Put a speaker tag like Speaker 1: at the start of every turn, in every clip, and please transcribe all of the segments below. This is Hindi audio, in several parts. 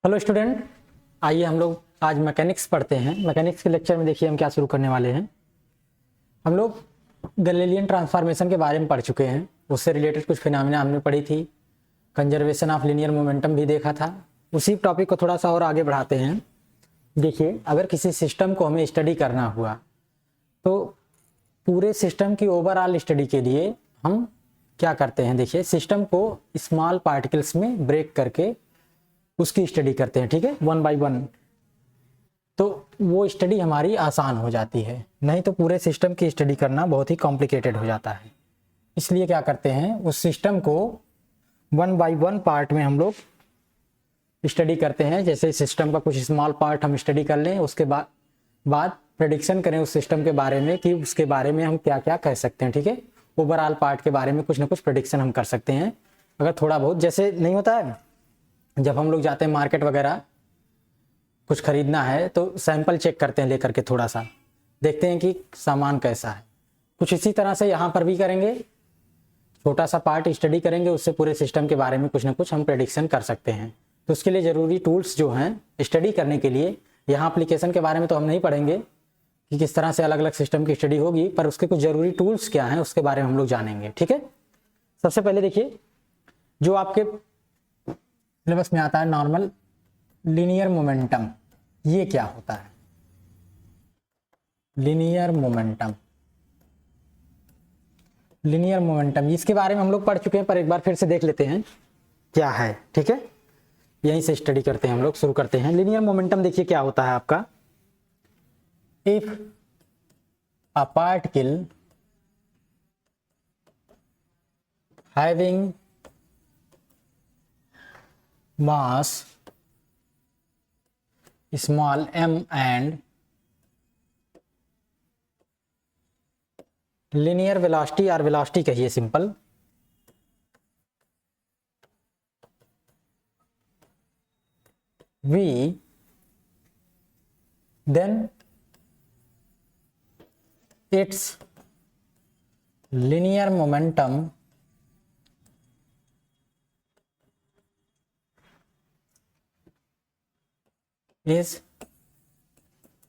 Speaker 1: हेलो स्टूडेंट, आइए हम लोग आज मैकेनिक्स पढ़ते हैं। मैकेनिक्स के लेक्चर में देखिए हम क्या शुरू करने वाले हैं। हम लोग गैलीलियन ट्रांसफॉर्मेशन के बारे में पढ़ चुके हैं, उससे रिलेटेड कुछ फिनोमेना हमने पढ़ी थी, कंजर्वेशन ऑफ लीनियर मोमेंटम भी देखा था। उसी टॉपिक को थोड़ा सा और आगे बढ़ाते हैं। देखिए, अगर किसी सिस्टम को हमें स्टडी करना हुआ तो पूरे सिस्टम की ओवरऑल स्टडी के लिए हम क्या करते हैं। देखिए, सिस्टम को स्मॉल पार्टिकल्स में ब्रेक करके उसकी स्टडी करते हैं, ठीक है, वन बाय वन। तो वो स्टडी हमारी आसान हो जाती है, नहीं तो पूरे सिस्टम की स्टडी करना बहुत ही कॉम्प्लिकेटेड हो जाता है। इसलिए क्या करते हैं, उस सिस्टम को वन बाय वन पार्ट में हम लोग स्टडी करते हैं। जैसे सिस्टम का कुछ स्मॉल पार्ट हम स्टडी कर लें, उसके बाद प्रेडिक्शन करें उस सिस्टम के बारे में कि उसके बारे में हम क्या क्या कह सकते हैं, ठीक है। ओवरऑल पार्ट के बारे में कुछ ना कुछ प्रेडिक्शन हम कर सकते हैं। अगर थोड़ा बहुत, जैसे नहीं होता है, जब हम लोग जाते हैं मार्केट वगैरह कुछ खरीदना है तो सैंपल चेक करते हैं, लेकर के थोड़ा सा देखते हैं कि सामान कैसा है। कुछ इसी तरह से यहाँ पर भी करेंगे, छोटा सा पार्ट स्टडी करेंगे, उससे पूरे सिस्टम के बारे में कुछ ना कुछ हम प्रेडिक्शन कर सकते हैं। तो उसके लिए ज़रूरी टूल्स जो हैं स्टडी करने के लिए, यहाँ एप्लीकेशन के बारे में तो हम नहीं पढ़ेंगे कि किस तरह से अलग अलग सिस्टम की स्टडी होगी, पर उसके कुछ ज़रूरी टूल्स क्या हैं उसके बारे में हम लोग जानेंगे, ठीक है। सबसे पहले देखिए, जो आपके सिलेबस में आता है नॉर्मल लीनियर मोमेंटम, ये क्या होता है। लीनियर मोमेंटम, लीनियर मोमेंटम इसके बारे में हम लोग पढ़ चुके हैं, पर एक बार फिर से देख लेते हैं क्या है, ठीक है। यहीं से स्टडी करते हैं हम लोग, शुरू करते हैं। लीनियर मोमेंटम देखिए क्या होता है आपका। If a particle having mass small m and linear velocity और velocity कहिए simple, v then its linear momentum is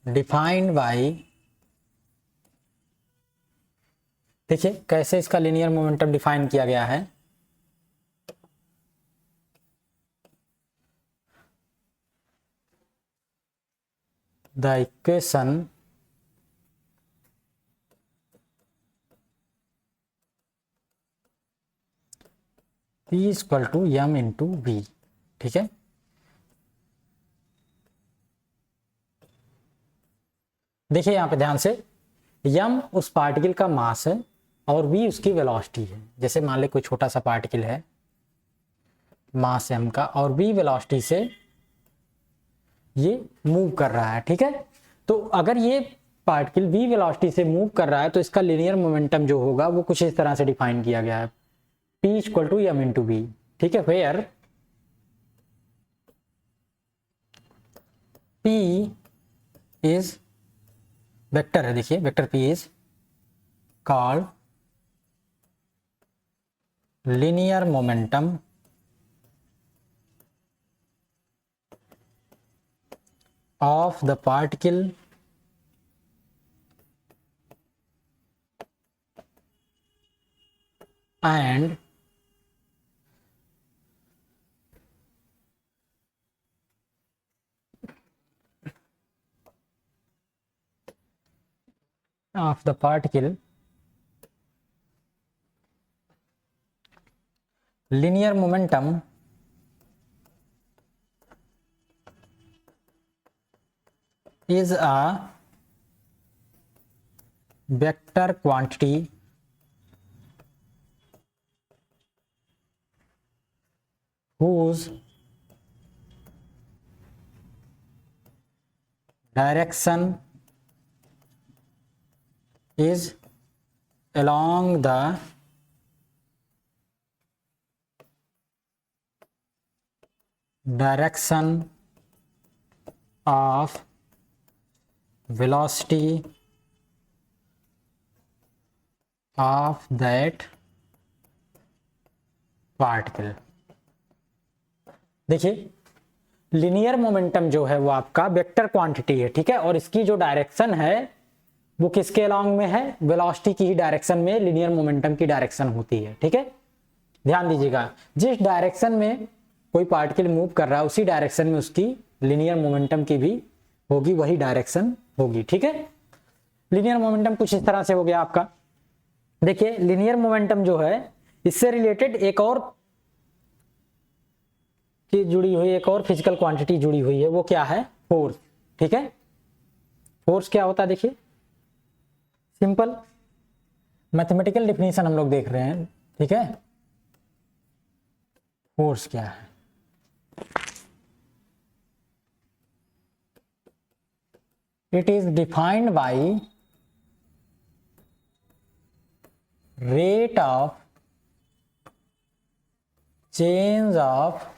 Speaker 1: defined by, देखिए कैसे इसका लीनियर मोमेंटम डिफाइन किया गया है। The equation P equal to m into v, ठीक है। देखिए यहाँ पे ध्यान से, m उस पार्टिकल का मास है और v उसकी वेलोसिटी है। जैसे मान ले कोई छोटा सा पार्टिकल है, मास m का, और v वेलोसिटी से ये मूव कर रहा है, ठीक है। तो अगर ये पार्टिकल v वेलोसिटी से मूव कर रहा है तो इसका लीनियर मोमेंटम जो होगा वो कुछ इस तरह से डिफाइन किया गया है, P equal to m into v, ठीक है। वेयर P इज वेक्टर है, देखिए vector P is called linear momentum of the particle and of the particle linear momentum is a vector quantity whose direction is along the direction of velocity of that particle। देखिए लिनियर मोमेंटम जो है वो आपका वेक्टर क्वांटिटी है, ठीक है, और इसकी जो डायरेक्शन है वो किसके अलोंग में है, वेलोसिटी की ही डायरेक्शन में लिनियर मोमेंटम की डायरेक्शन होती है, ठीक है। ध्यान दीजिएगा, जिस डायरेक्शन में कोई पार्टिकल मूव कर रहा है उसी डायरेक्शन में उसकी लिनियर मोमेंटम की भी होगी, वही डायरेक्शन होगी, ठीक है। लिनियर मोमेंटम कुछ इस तरह से हो गया आपका। देखिए लिनियर मोमेंटम जो है इससे रिलेटेड एक और की जुड़ी हुई, एक और फिजिकल क्वांटिटी जुड़ी हुई है, वो क्या है, फोर्स, ठीक है। फोर्स क्या होता है, देखिए सिंपल मैथमेटिकल डिफिनीशन हम लोग देख रहे हैं, ठीक है। फोर्स क्या है, it is defined by rate of change of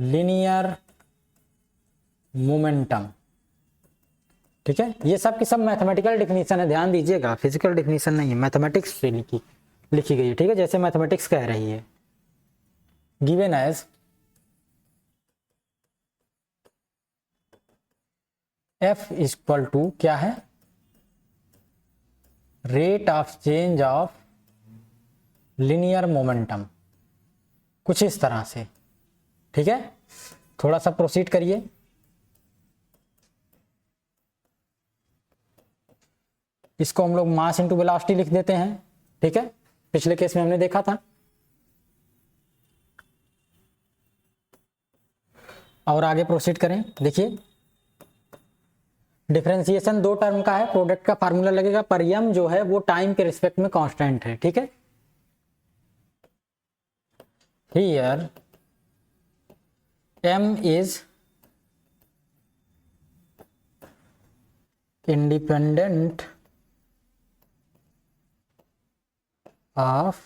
Speaker 1: linear momentum, ठीक है। ये सब की सब मैथमेटिकल डिफिनीशन है, ध्यान दीजिएगा, फिजिकल डिफिनीशन नहीं है, मैथमेटिक्स से लिखी गई है, ठीक है, जैसे मैथमेटिक्स कह रही है। Given as F equal to क्या है, rate of change of linear momentum, कुछ इस तरह से, ठीक है। थोड़ा सा प्रोसीड करिए। इसको हम लोग मास इंटू वेलोसिटी लिख देते हैं, ठीक है, पिछले केस में हमने देखा था। और आगे प्रोसीड करें। देखिए डिफरेंशिएशन दो टर्म का है, प्रोडक्ट का फार्मूला लगेगा, पर m जो है वो टाइम के रिस्पेक्ट में कांस्टेंट है, ठीक है। Here m is independent of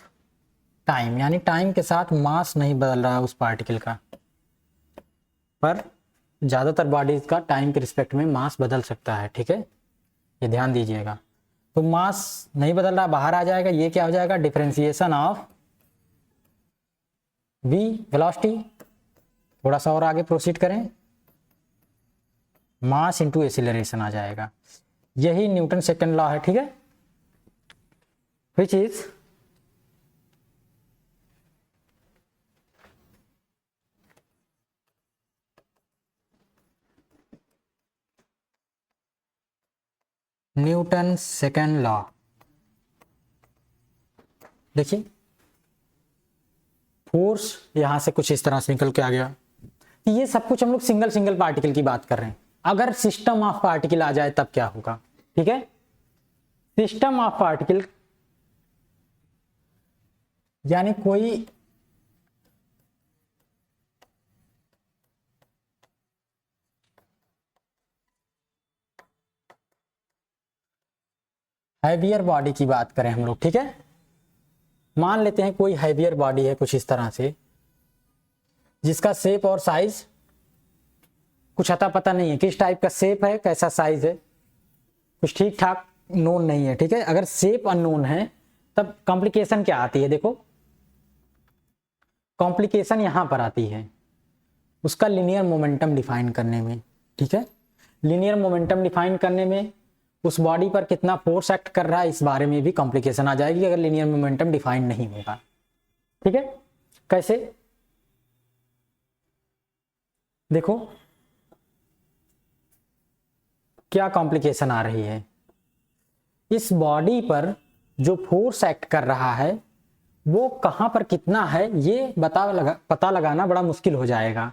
Speaker 1: time, यानी टाइम के साथ मास नहीं बदल रहा है उस पार्टिकल का, पर ज़्यादातर बॉडीज का टाइम के रिस्पेक्ट में मास बदल सकता है, ठीक है, ये ध्यान दीजिएगा। तो मास नहीं बदल रहा, बाहर आ जाएगा, ये क्या हो जाएगा, डिफरेंशिएशन ऑफ v वेलोसिटी। थोड़ा सा और आगे प्रोसीड करें, मास इंटू एक्सीलरेशन आ जाएगा, यही न्यूटन सेकंड लॉ है, ठीक है, which is Newton second law. देखिए फोर्स यहां से कुछ इस तरह से निकल के आ गया। ये सब कुछ हम लोग सिंगल सिंगल पार्टिकल की बात कर रहे हैं, अगर सिस्टम ऑफ पार्टिकल आ जाए तब क्या होगा, ठीक है। सिस्टम ऑफ पार्टिकल यानी कोई हैवियर बॉडी की बात करें हम लोग, ठीक है। मान लेते हैं कोई हैवियर बॉडी है कुछ इस तरह से, जिसका शेप और साइज कुछ अता पता नहीं है, किस टाइप का शेप है, कैसा साइज है, कुछ ठीक ठाक नोन नहीं है, ठीक है। अगर शेप अननोन है तब कॉम्प्लिकेशन क्या आती है, देखो कॉम्प्लिकेशन यहां पर आती है उसका लिनियर मोमेंटम डिफाइन करने में, ठीक है। लिनियर मोमेंटम डिफाइन करने में उस बॉडी पर कितना फोर्स एक्ट कर रहा है, इस बारे में भी कॉम्प्लिकेशन आ जाएगी अगर लिनियर मोमेंटम डिफाइन नहीं होगा, ठीक है। कैसे, देखो क्या कॉम्प्लिकेशन आ रही है, इस बॉडी पर जो फोर्स एक्ट कर रहा है वो कहां पर कितना है, ये पता लगाना बड़ा मुश्किल हो जाएगा।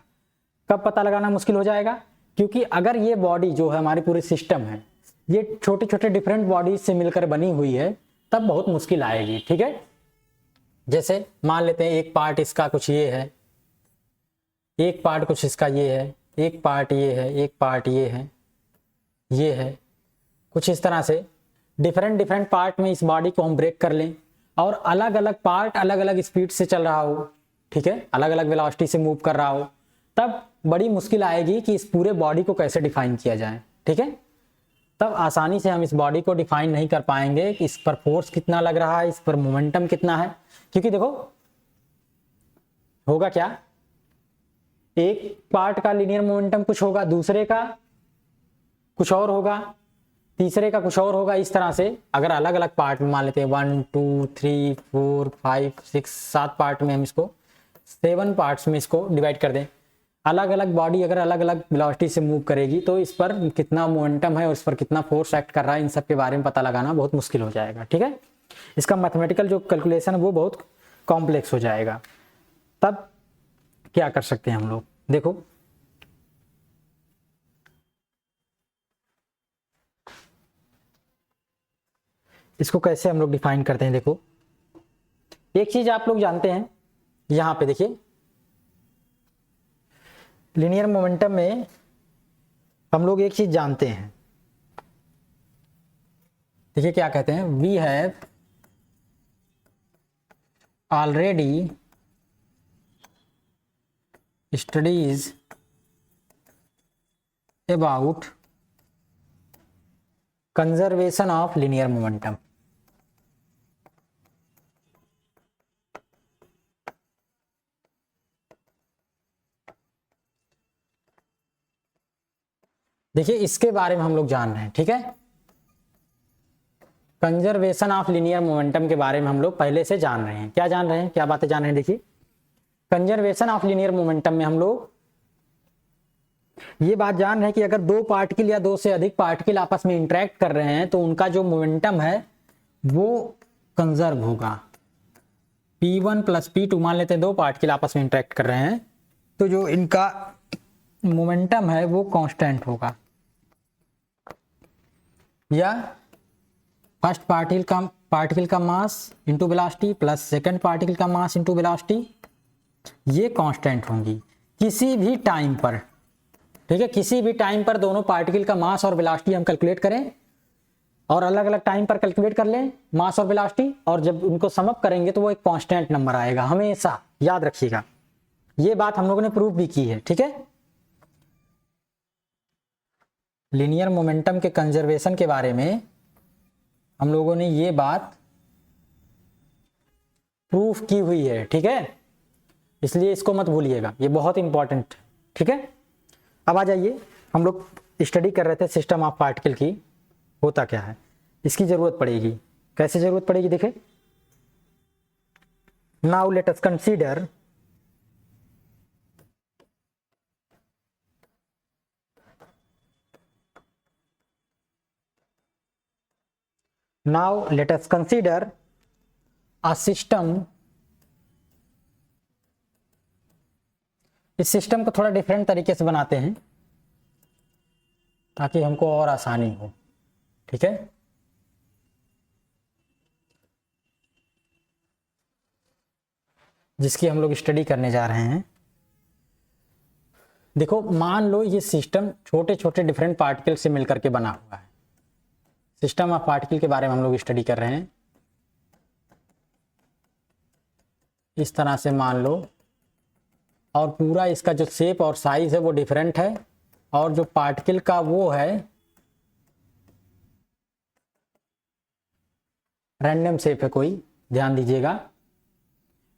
Speaker 1: कब पता लगाना मुश्किल हो जाएगा, क्योंकि अगर ये बॉडी जो है हमारी पूरी सिस्टम है ये छोटे छोटे डिफरेंट बॉडीज से मिलकर बनी हुई है, तब बहुत मुश्किल आएगी, ठीक है। जैसे मान लेते हैं एक पार्ट इसका कुछ ये है, एक पार्ट कुछ इसका ये है, एक पार्ट ये है, एक पार्ट ये है, ये है, कुछ इस तरह से डिफरेंट पार्ट में इस बॉडी को हम ब्रेक कर लें और अलग अलग पार्ट अलग अलग स्पीड से चल रहा हो, ठीक है, अलग अलग वेलोसिटी से मूव कर रहा हो, तब बड़ी मुश्किल आएगी कि इस पूरे बॉडी को कैसे डिफाइन किया जाए, ठीक है। तब आसानी से हम इस बॉडी को डिफाइन नहीं कर पाएंगे कि इस पर फोर्स कितना लग रहा है, इस पर मोमेंटम कितना है, क्योंकि देखो होगा क्या, एक पार्ट का लीनियर मोमेंटम कुछ होगा, दूसरे का कुछ और होगा, तीसरे का कुछ और होगा। इस तरह से अगर अलग अलग पार्ट में मान लेते हैं 1 2 3 4 5 6 7 पार्ट में हम इसको 7 पार्ट्स में इसको डिवाइड कर दें, अलग अलग बॉडी अगर अलग अलग वेलोसिटी से मूव करेगी तो इस पर कितना मोमेंटम है और इस पर कितना फोर्स एक्ट कर रहा है, इन सब के बारे में पता लगाना बहुत मुश्किल हो जाएगा। ठीक है, इसका मैथमेटिकल जो कैलकुलेशन है वो बहुत कॉम्प्लेक्स हो जाएगा। तब क्या कर सकते हैं हम लोग, देखो इसको कैसे हम लोग डिफाइन करते हैं। देखो एक चीज आप लोग जानते हैं, यहां पे देखिए लीनियर मोमेंटम में हम लोग एक चीज जानते हैं, देखिए क्या कहते हैं, we have already studies about conservation of linear momentum. देखिए इसके बारे में हम लोग जान रहे हैं। ठीक है, कंजर्वेशन ऑफ लीनियर मोमेंटम के बारे में हम लोग पहले से जान रहे हैं। क्या जान रहे हैं, क्या बातें जान रहे हैं, देखिए कंजर्वेशन ऑफ लीनियर मोमेंटम में हम लोग ये बात जान रहे हैं कि अगर दो पार्टिकल या दो से अधिक पार्टिकल आपस में इंटरेक्ट कर रहे हैं तो उनका जो मोमेंटम है वो कंजर्व होगा। P1 प्लस P2 मान लेते हैं दो पार्टिकल आपस में इंटरेक्ट कर रहे हैं तो जो इनका मोमेंटम है वो कांस्टेंट होगा, या फर्स्ट पार्टिकल का mass into velocity plus second particle का मास इंटू वेलोसिटी, ये कांस्टेंट होंगी किसी भी टाइम पर। ठीक है, किसी भी टाइम पर दोनों पार्टिकल का मास और वेलोसिटी हम कैलकुलेट करें और अलग अलग टाइम पर कैलकुलेट कर लें मास और वेलोसिटी, और जब उनको सम अप करेंगे तो वो एक कांस्टेंट नंबर आएगा, हमेशा याद रखिएगा। ये बात हम लोगों ने प्रूव भी की है। ठीक है, लीनियर मोमेंटम के कंजर्वेशन के बारे में हम लोगों ने ये बात प्रूफ की हुई है। ठीक है, इसलिए इसको मत भूलिएगा, ये बहुत इंपॉर्टेंट। ठीक है, अब आ जाइए, हम लोग स्टडी कर रहे थे सिस्टम ऑफ पार्टिकल की, होता क्या है, इसकी जरूरत पड़ेगी, कैसे जरूरत पड़ेगी, देखें। Now let us consider a system। इस सिस्टम को थोड़ा डिफरेंट तरीके से बनाते हैं ताकि हमको और आसानी हो। ठीक है, जिसकी हम लोग स्टडी करने जा रहे हैं। देखो मान लो ये सिस्टम छोटे छोटे डिफरेंट पार्टिकल से मिलकर के बना हुआ है। सिस्टम ऑफ पार्टिकल के बारे में हम लोग स्टडी कर रहे हैं। इस तरह से मान लो, और पूरा इसका जो शेप और साइज है वो डिफरेंट है, और जो पार्टिकल का वो है रैंडम शेप है कोई, ध्यान दीजिएगा।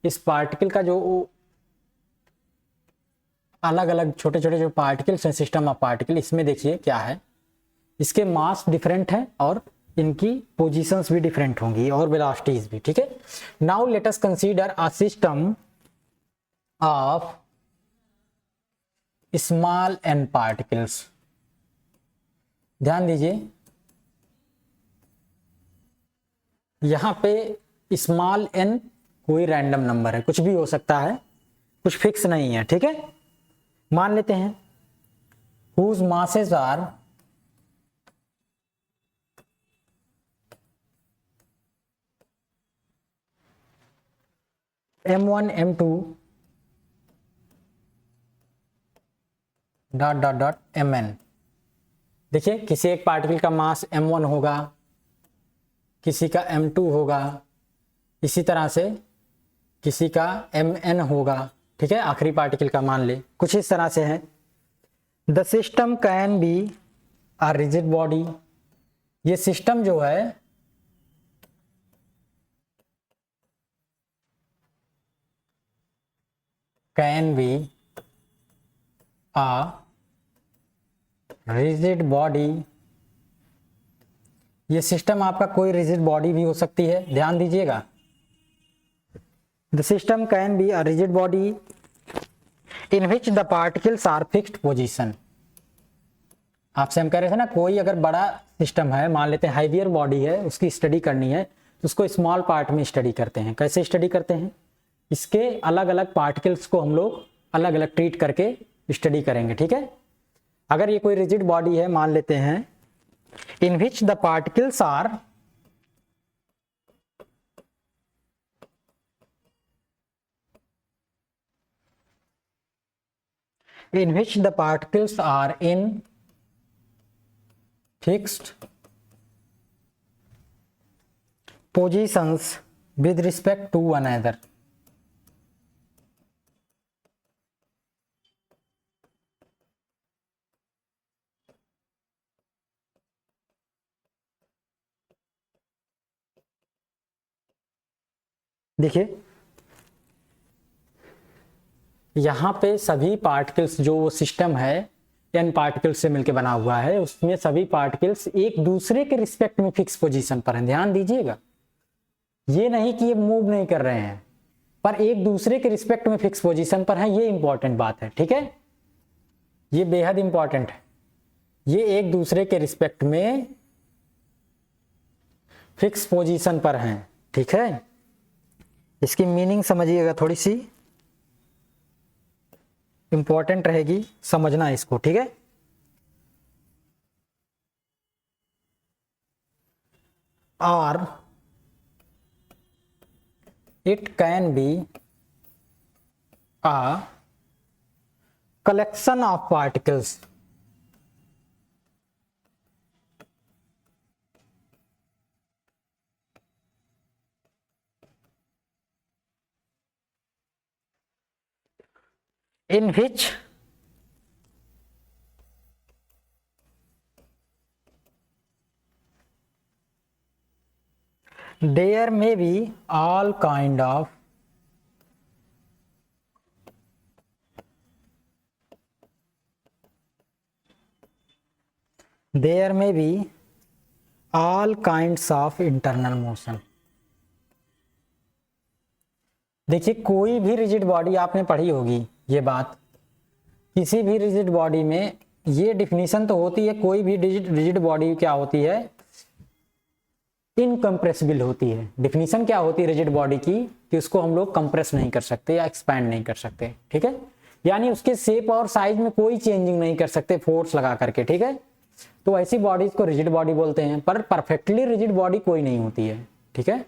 Speaker 1: इस पार्टिकल का जो अलग अलग छोटे छोटे जो पार्टिकल्स हैं सिस्टम ऑफ पार्टिकल, इसमें देखिए क्या है, इसके मास डिफरेंट है और इनकी पोजीशंस भी डिफरेंट होंगी और वेलोसिटीज भी। ठीक है, now let us consider a system of small n particles. ध्यान दीजिए यहां पे स्मॉल n कोई रैंडम नंबर है, कुछ भी हो सकता है, कुछ फिक्स नहीं है। ठीक है, मान लेते हैं whose masses are m1 m2 dot dot dot mn। देखिए किसी एक पार्टिकल का मास m1 होगा, किसी का m2 होगा, इसी तरह से किसी का mn होगा। ठीक है, आखिरी पार्टिकल का मान ले, कुछ इस तरह से है। The system can be a rigid body. ये सिस्टम जो है can be a rigid body, ये सिस्टम आपका कोई रिजिड बॉडी भी हो सकती है, ध्यान दीजिएगा। The system can be a rigid body in which the particles are fixed position. आपसे हम कह रहे थे ना, कोई अगर बड़ा सिस्टम है, मान लेते हैं हैवियर बॉडी है, उसकी स्टडी करनी है तो उसको स्मॉल पार्ट में स्टडी करते हैं। कैसे स्टडी करते हैं? इसके अलग अलग पार्टिकल्स को हम लोग अलग अलग ट्रीट करके स्टडी करेंगे, ठीक है। अगर ये कोई रिजिड बॉडी है, मान लेते हैं in which the particles are in fixed positions with respect to one another। देखिए यहाँ पे सभी पार्टिकल्स, जो वो सिस्टम है n पार्टिकल्स से मिलकर बना हुआ है, उसमें सभी पार्टिकल्स एक दूसरे के रिस्पेक्ट में फिक्स पोजीशन पर हैं। ध्यान दीजिएगा, ये नहीं कि ये मूव नहीं कर रहे हैं, पर एक दूसरे के रिस्पेक्ट में फिक्स पोजीशन पर हैं। ये इंपॉर्टेंट बात है, ठीक है, ये बेहद इंपॉर्टेंट है। ये एक दूसरे के रिस्पेक्ट में फिक्स पोजीशन पर हैं, ठीक है। इसकी मीनिंग समझिएगा, थोड़ी सी इंपॉर्टेंट रहेगी, समझना इसको, ठीक है। और it can be a collection of particles in which there may be all kind of internal motion। देखिए, कोई भी रिजिड बॉडी, आपने पढ़ी होगी ये बात, किसी भी रिजिड बॉडी में ये डिफिनीशन तो होती है, कोई भी रिजिड बॉडी क्या होती है, इनकम्प्रेसिबल होती है। डिफिनीशन क्या होती है रिजिड बॉडी की, कि उसको हम लोग कंप्रेस नहीं कर सकते या एक्सपैंड नहीं कर सकते, ठीक है। यानी उसके शेप और साइज में कोई चेंजिंग नहीं कर सकते फोर्स लगा करके, ठीक है। तो ऐसी बॉडीज को रिजिड बॉडी बोलते हैं, पर परफेक्टली रिजिड बॉडी कोई नहीं होती है, ठीक है।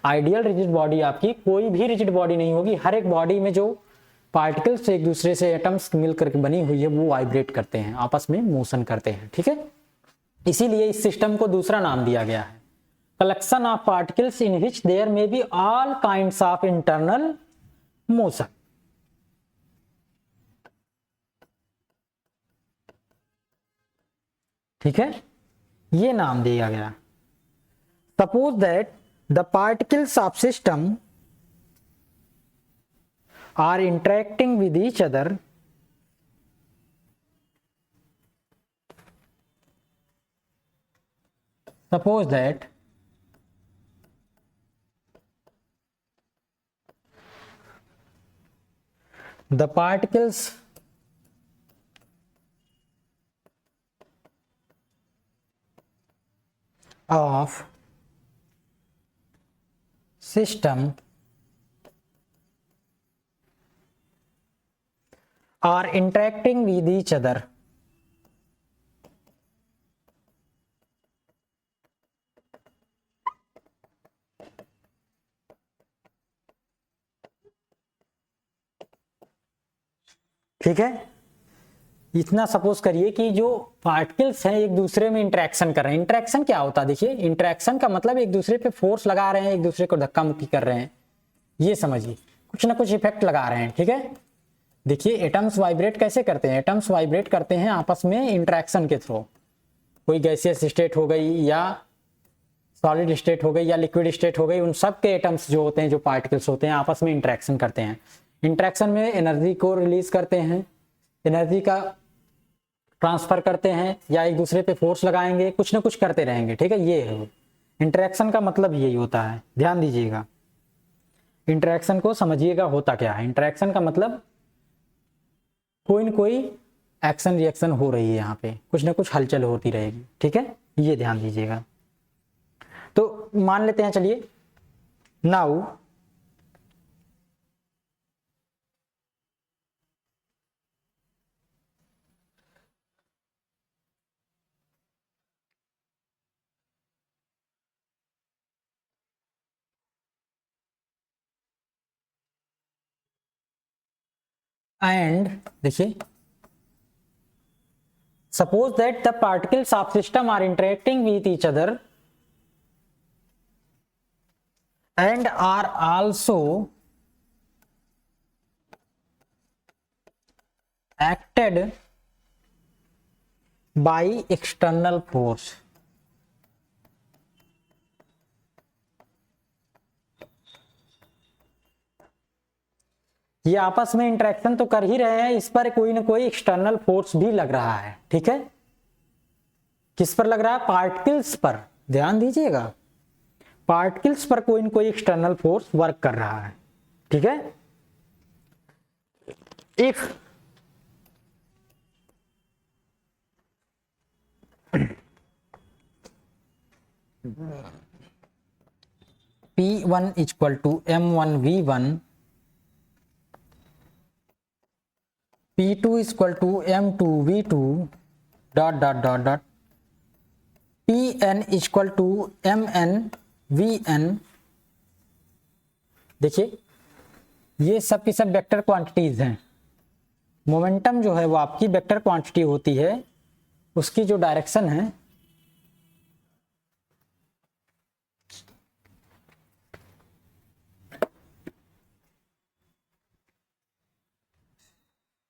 Speaker 1: आइडियल रिजिड बॉडी आपकी कोई भी रिजिड बॉडी नहीं होगी। हर एक बॉडी में जो पार्टिकल्स एक दूसरे से एटम्स मिलकर के बनी हुई है, वो वाइब्रेट करते हैं, आपस में मोशन करते हैं, ठीक है। इसीलिए इस सिस्टम को दूसरा नाम दिया गया है, collection of particles in which there may be all kinds of internal motion. ठीक है, ये नाम दिया गया। Suppose that the particles of system are interacting with each other suppose that the particles of system are interacting with each other ठीक है। इतना सपोज करिए कि जो पार्टिकल्स हैं एक दूसरे में इंटरेक्शन कर रहे हैं। इंटरेक्शन क्या होता है? देखिए, इंटरेक्शन का मतलब एक दूसरे पे फोर्स लगा रहे हैं, एक दूसरे को धक्का मुक्की कर रहे हैं, ये समझिए, कुछ ना कुछ इफेक्ट लगा रहे हैं, ठीक है। देखिए, एटम्स वाइब्रेट कैसे करते हैं? एटम्स वाइब्रेट करते हैं आपस में इंटरेक्शन के थ्रू। कोई गैसियस स्टेट हो गई या सॉलिड स्टेट हो गई या लिक्विड स्टेट हो गई, उन सब के एटम्स जो होते हैं, जो पार्टिकल्स होते हैं, आपस में इंटरेक्शन करते हैं। इंटरेक्शन में एनर्जी को रिलीज करते हैं, एनर्जी का ट्रांसफर करते हैं या एक दूसरे पे फोर्स लगाएंगे, कुछ ना कुछ करते रहेंगे, ठीक है। ये है इंटरेक्शन का मतलब, यही होता है, ध्यान दीजिएगा। इंटरेक्शन को समझिएगा होता क्या है। इंटरेक्शन का मतलब कोई न कोई एक्शन रिएक्शन हो रही है, यहाँ पे कुछ ना कुछ हलचल होती रहेगी, ठीक है, ये ध्यान दीजिएगा। तो मान लेते हैं, चलिए नाउ एंड देखिए, suppose that the particles of system are interacting with each other and are also acted by external force। ये आपस में इंटरेक्शन तो कर ही रहे हैं, इस पर कोई ना कोई एक्सटर्नल फोर्स भी लग रहा है, ठीक है। किस पर लग रहा है? पार्टिकल्स पर, ध्यान दीजिएगा, पार्टिकल्स पर कोई ना कोई एक्सटर्नल फोर्स वर्क कर रहा है, ठीक है। If P1 equal to M1V1, P2 equal to M2V2 dot dot dot dot, Pn equal to MnVn। देखिए ये सब की सब वेक्टर क्वांटिटीज हैं। मोमेंटम जो है वो आपकी वेक्टर क्वांटिटी होती है, उसकी जो डायरेक्शन है,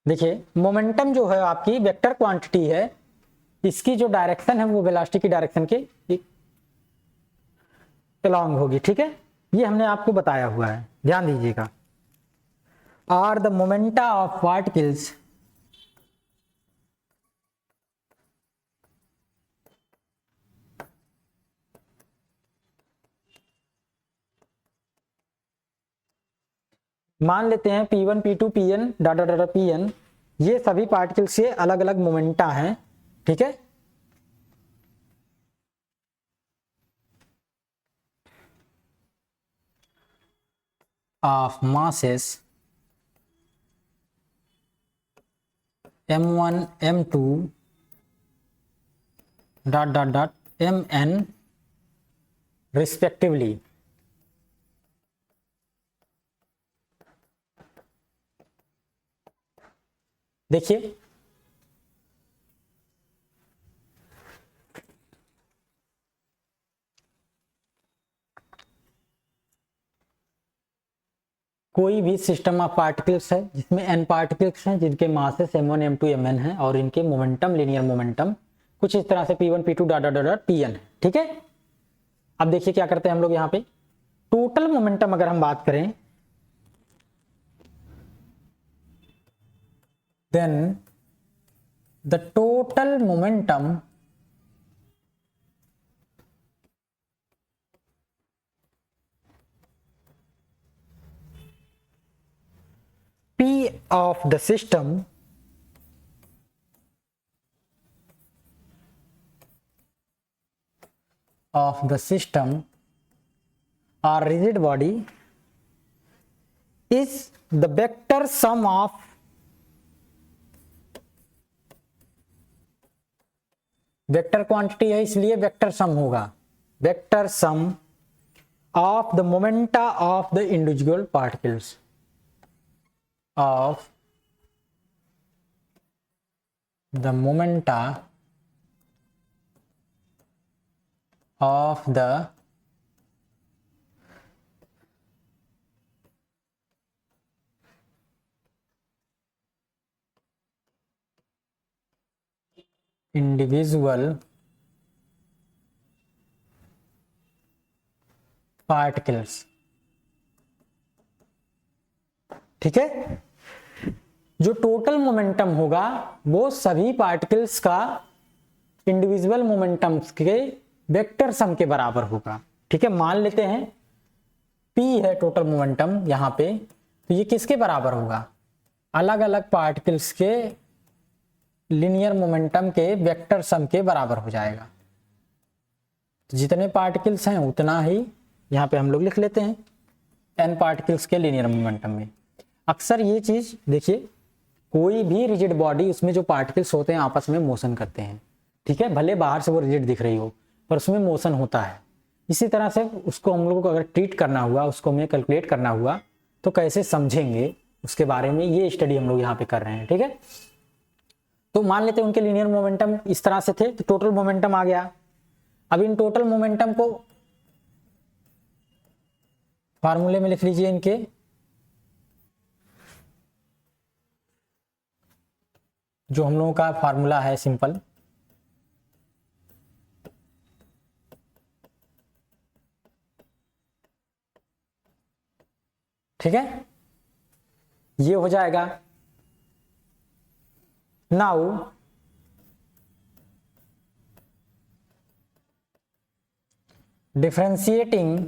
Speaker 1: देखिए मोमेंटम जो है आपकी वेक्टर क्वांटिटी है, इसकी जो डायरेक्शन है वो वेलोसिटी की डायरेक्शन के अलोंग होगी, ठीक है। ये हमने आपको बताया हुआ है, ध्यान दीजिएगा। Are the momenta of particles मान लेते हैं P1 P2 Pn data data Pn, ये सभी पार्टिकल्स से अलग अलग मोमेंटा हैं, ठीक है। Of masses M1 M2 dot dot dot Mn respectively. देखिए कोई भी सिस्टम ऑफ पार्टिकल्स है जिसमें n पार्टिकल्स हैं जिनके मासेस M1 M2 Mn है और इनके मोमेंटम, लीनियर मोमेंटम कुछ इस तरह से P1 P2 dot dot dot Pn है, ठीक है। अब देखिए क्या करते हैं हम लोग यहाँ पे, टोटल मोमेंटम अगर हम बात करें, then the total momentum P of the system or rigid body is the vector sum of vector quantity है इसलिए वेक्टर सम होगा, vector sum of the momenta of the individual particles, of the momenta of the individual particles, ठीक है। जो टोटल मोमेंटम होगा वो सभी पार्टिकल्स का इंडिविजुअल मोमेंटम के वेक्टर सम के बराबर होगा। ठीक है, मान लेते हैं P है टोटल मोमेंटम यहाँ पे, तो ये किसके बराबर होगा, अलग अलग पार्टिकल्स के लीनियर मोमेंटम के वेक्टर सम के बराबर हो जाएगा। तो जितने पार्टिकल्स हैं उतना ही यहाँ पे हम लोग लिख लेते हैं n पार्टिकल्स के लीनियर मोमेंटम में। अक्सर ये चीज देखिए, कोई भी रिजिड बॉडी उसमें जो पार्टिकल्स होते हैं आपस में मोशन करते हैं। ठीक है, भले बाहर से वो रिजिड दिख रही हो पर उसमें मोशन होता है। इसी तरह से उसको हम लोगों को अगर ट्रीट करना हुआ, उसको हमें कैलकुलेट करना हुआ तो कैसे समझेंगे उसके बारे में ये स्टडी हम लोग यहाँ पे कर रहे हैं। ठीक है, तो मान लेते हैं उनके लीनियर मोमेंटम इस तरह से थे, तो टोटल मोमेंटम आ गया। अब इन टोटल मोमेंटम को फार्मूले में लिख लीजिए इनके, जो हम लोगों का फार्मूला है सिंपल, ठीक है, ये हो जाएगा। Now differentiating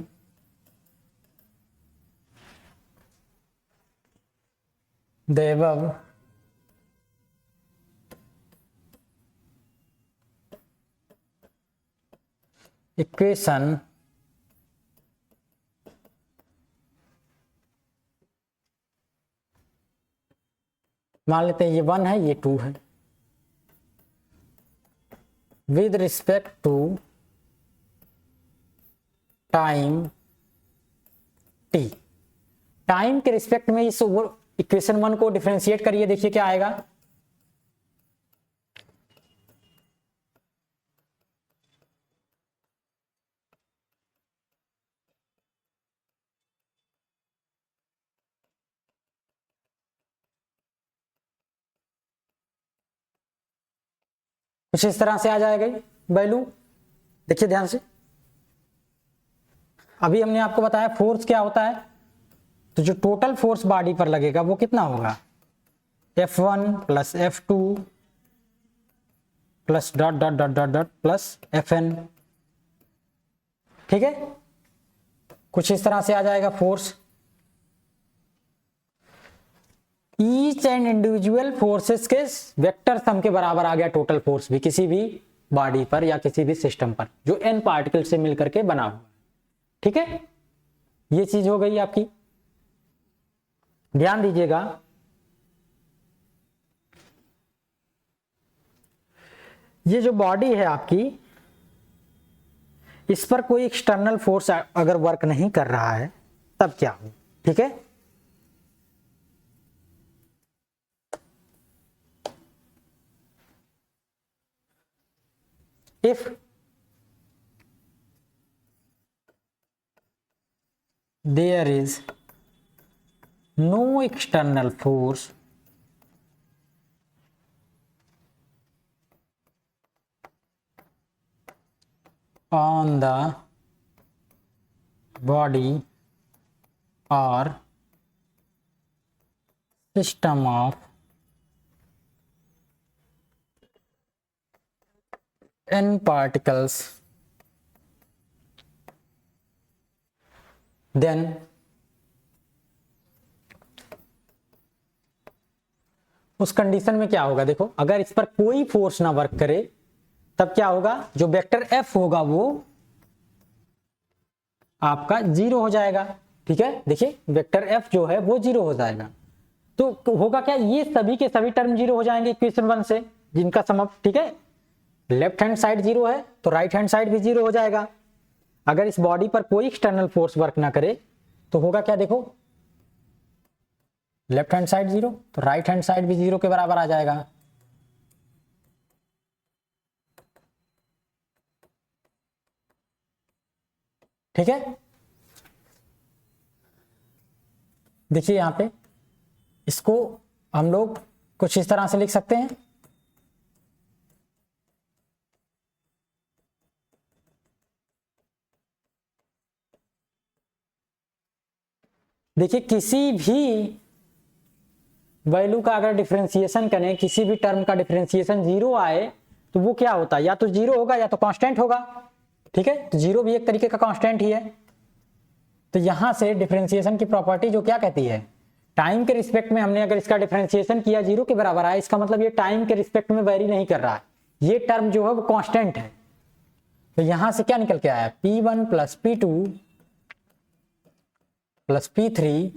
Speaker 1: the above equation मान लेते हैं ये 1 है ये 2 है, with respect to time t, time के रिस्पेक्ट में इस इक्वेशन 1 को डिफरेंशिएट करिए, देखिए क्या आएगा। कुछ इस तरह से आ जाएगा वैल्यू, देखिए ध्यान से। अभी हमने आपको बताया फोर्स क्या होता है, तो जो टोटल फोर्स बॉडी पर लगेगा वो कितना होगा, F1 plus F2 plus dot dot dot dot dot plus Fn। ठीक है, कुछ इस तरह से आ जाएगा force. Each and individual forces के वेक्टर सम के बराबर आ गया टोटल फोर्स भी, किसी भी बॉडी पर या किसी भी सिस्टम पर जो n पार्टिकल से मिलकर के बना हुआ। ठीक है, ये चीज हो गई आपकी, ध्यान दीजिएगा। ये जो बॉडी है आपकी, इस पर कोई एक्सटर्नल फोर्स अगर वर्क नहीं कर रहा है तब क्या हो। ठीक है, if there is no external force on the body or system of n particles, then उस कंडीशन में क्या होगा, देखो अगर इस पर कोई फोर्स ना वर्क करे तब क्या होगा, जो वेक्टर F होगा वो आपका 0 हो जाएगा। ठीक है, देखिए वेक्टर F जो है वो 0 हो जाएगा। तो होगा क्या, ये सभी के सभी टर्म 0 हो जाएंगे इक्वेशन 1 से, जिनका सम अप, ठीक है, लेफ्ट हैंड साइड 0 है तो राइट हैंड साइड भी 0 हो जाएगा। अगर इस बॉडी पर कोई एक्सटर्नल फोर्स वर्क ना करे तो होगा क्या, देखो लेफ्ट हैंड साइड 0 तो राइट हैंड साइड भी 0 के बराबर आ जाएगा। ठीक है, देखिए यहां पे इसको हम लोग कुछ इस तरह से लिख सकते हैं, देखिए किसी भी वैल्यू का अगर डिफरेंशिएशन करें, किसी भी टर्म का डिफरेंशिएशन 0 आए तो वो क्या होता है, या तो 0 होगा या तो कांस्टेंट होगा। ठीक है, तो 0 भी एक तरीके का कांस्टेंट ही है। तो यहां से डिफरेंशिएशन की प्रॉपर्टी जो क्या कहती है, टाइम के रिस्पेक्ट में हमने अगर इसका डिफरेंशिएशन किया 0 के बराबर आया, इसका मतलब ये टाइम के रिस्पेक्ट में वेरी नहीं कर रहा है, ये टर्म जो है वो कांस्टेंट है। तो यहां से क्या निकल के आया, P1 plus P2 plus P3,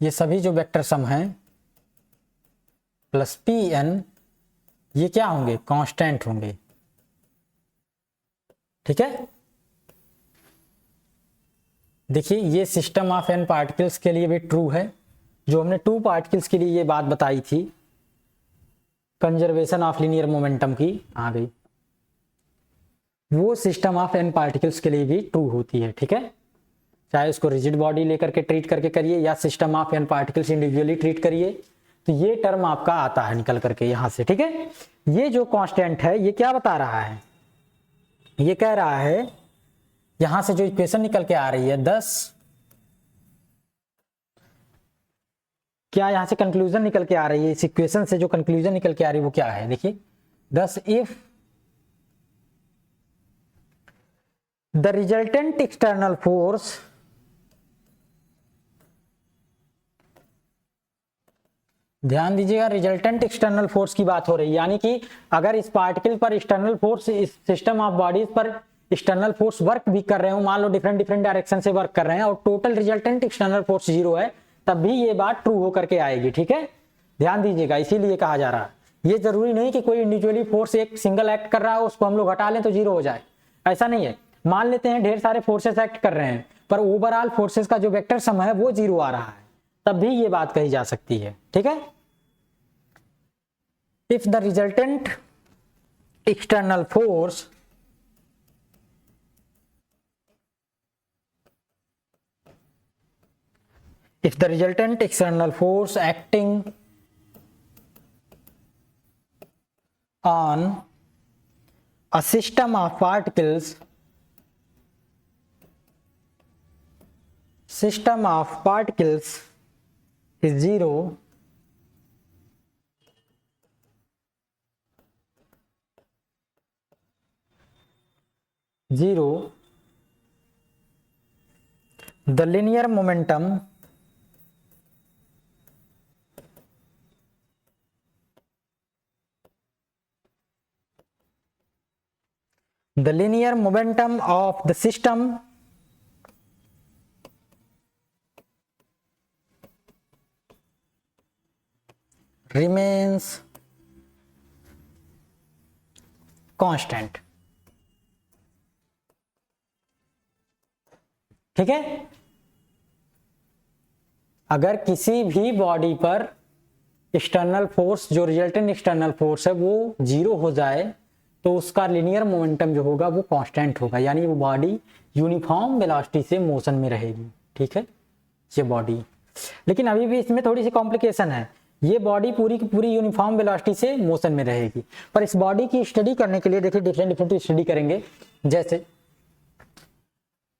Speaker 1: ये सभी जो वेक्टर सम हैं, प्लस Pn, ये क्या होंगे, कांस्टेंट होंगे। ठीक है, देखिए ये सिस्टम ऑफ एन पार्टिकल्स के लिए भी ट्रू है। जो हमने 2 पार्टिकल्स के लिए ये बात बताई थी, कंजर्वेशन ऑफ लीनियर मोमेंटम की आ गई, वो सिस्टम ऑफ एन पार्टिकल्स के लिए भी ट्रू होती है। ठीक है, चाहे उसको रिजिड बॉडी लेकर के ट्रीट करके करिए या system of n particles individually treat करिए, तो ये टर्म आपका आता है निकल करके यहां से। ठीक है, ये जो कांस्टेंट है ये क्या बता रहा है, ये कह रहा है यहां से जो इक्वेशन निकल के आ रही है 10, क्या यहां से कंक्लूजन निकल के आ रही है, इस इक्वेशन से जो कंक्लूजन निकल के आ रही है वो क्या है, देखिए 10 if the resultant external force ध्यान दीजिएगा, रिजल्टेंट एक्सटर्नल फोर्स की बात हो रही है, यानी कि अगर इस पार्टिकल पर एक्सटर्नल फोर्स, इस सिस्टम ऑफ बॉडीज पर एक्सटर्नल फोर्स वर्क भी कर रहे हो, मान लो डिफरेंट डिफरेंट डायरेक्शन से वर्क कर रहे हैं और टोटल रिजल्टेंट एक्सटर्नल फोर्स 0 है, तब भी ये बात ट्रू होकर के आएगी। ठीक है, ध्यान दीजिएगा, इसीलिए कहा जा रहा है, ये जरूरी नहीं कि कोई इंडिविजुअली फोर्स एक सिंगल एक्ट कर रहा है उसको हम लोग हटा लें तो 0 हो जाए, ऐसा नहीं है। मान लेते हैं ढेर सारे फोर्सेस एक्ट कर रहे हैं पर ओवरऑल फोर्सेस का जो वेक्टर सम है वो 0 आ रहा है, तब भी ये बात कही जा सकती है। ठीक है, if the resultant external force acting on a system of particles is 0, the linear momentum of the system remains constant। ठीक है, अगर किसी भी बॉडी पर एक्सटर्नल फोर्स, जो रिजल्टेंट एक्सटर्नल फोर्स है वो 0 हो जाए तो उसका लिनियर मोमेंटम जो होगा वो कांस्टेंट होगा, यानी वो बॉडी यूनिफॉर्म वेलोसिटी से मोशन में रहेगी। ठीक है, ये बॉडी, लेकिन अभी भी इसमें थोड़ी सी कॉम्प्लिकेशन है, ये बॉडी पूरी की पूरी यूनिफॉर्म वेलोसिटी से मोशन में रहेगी, पर इस बॉडी की स्टडी करने के लिए देखिए डिफरेंट डिफरेंट स्टडी करेंगे। जैसे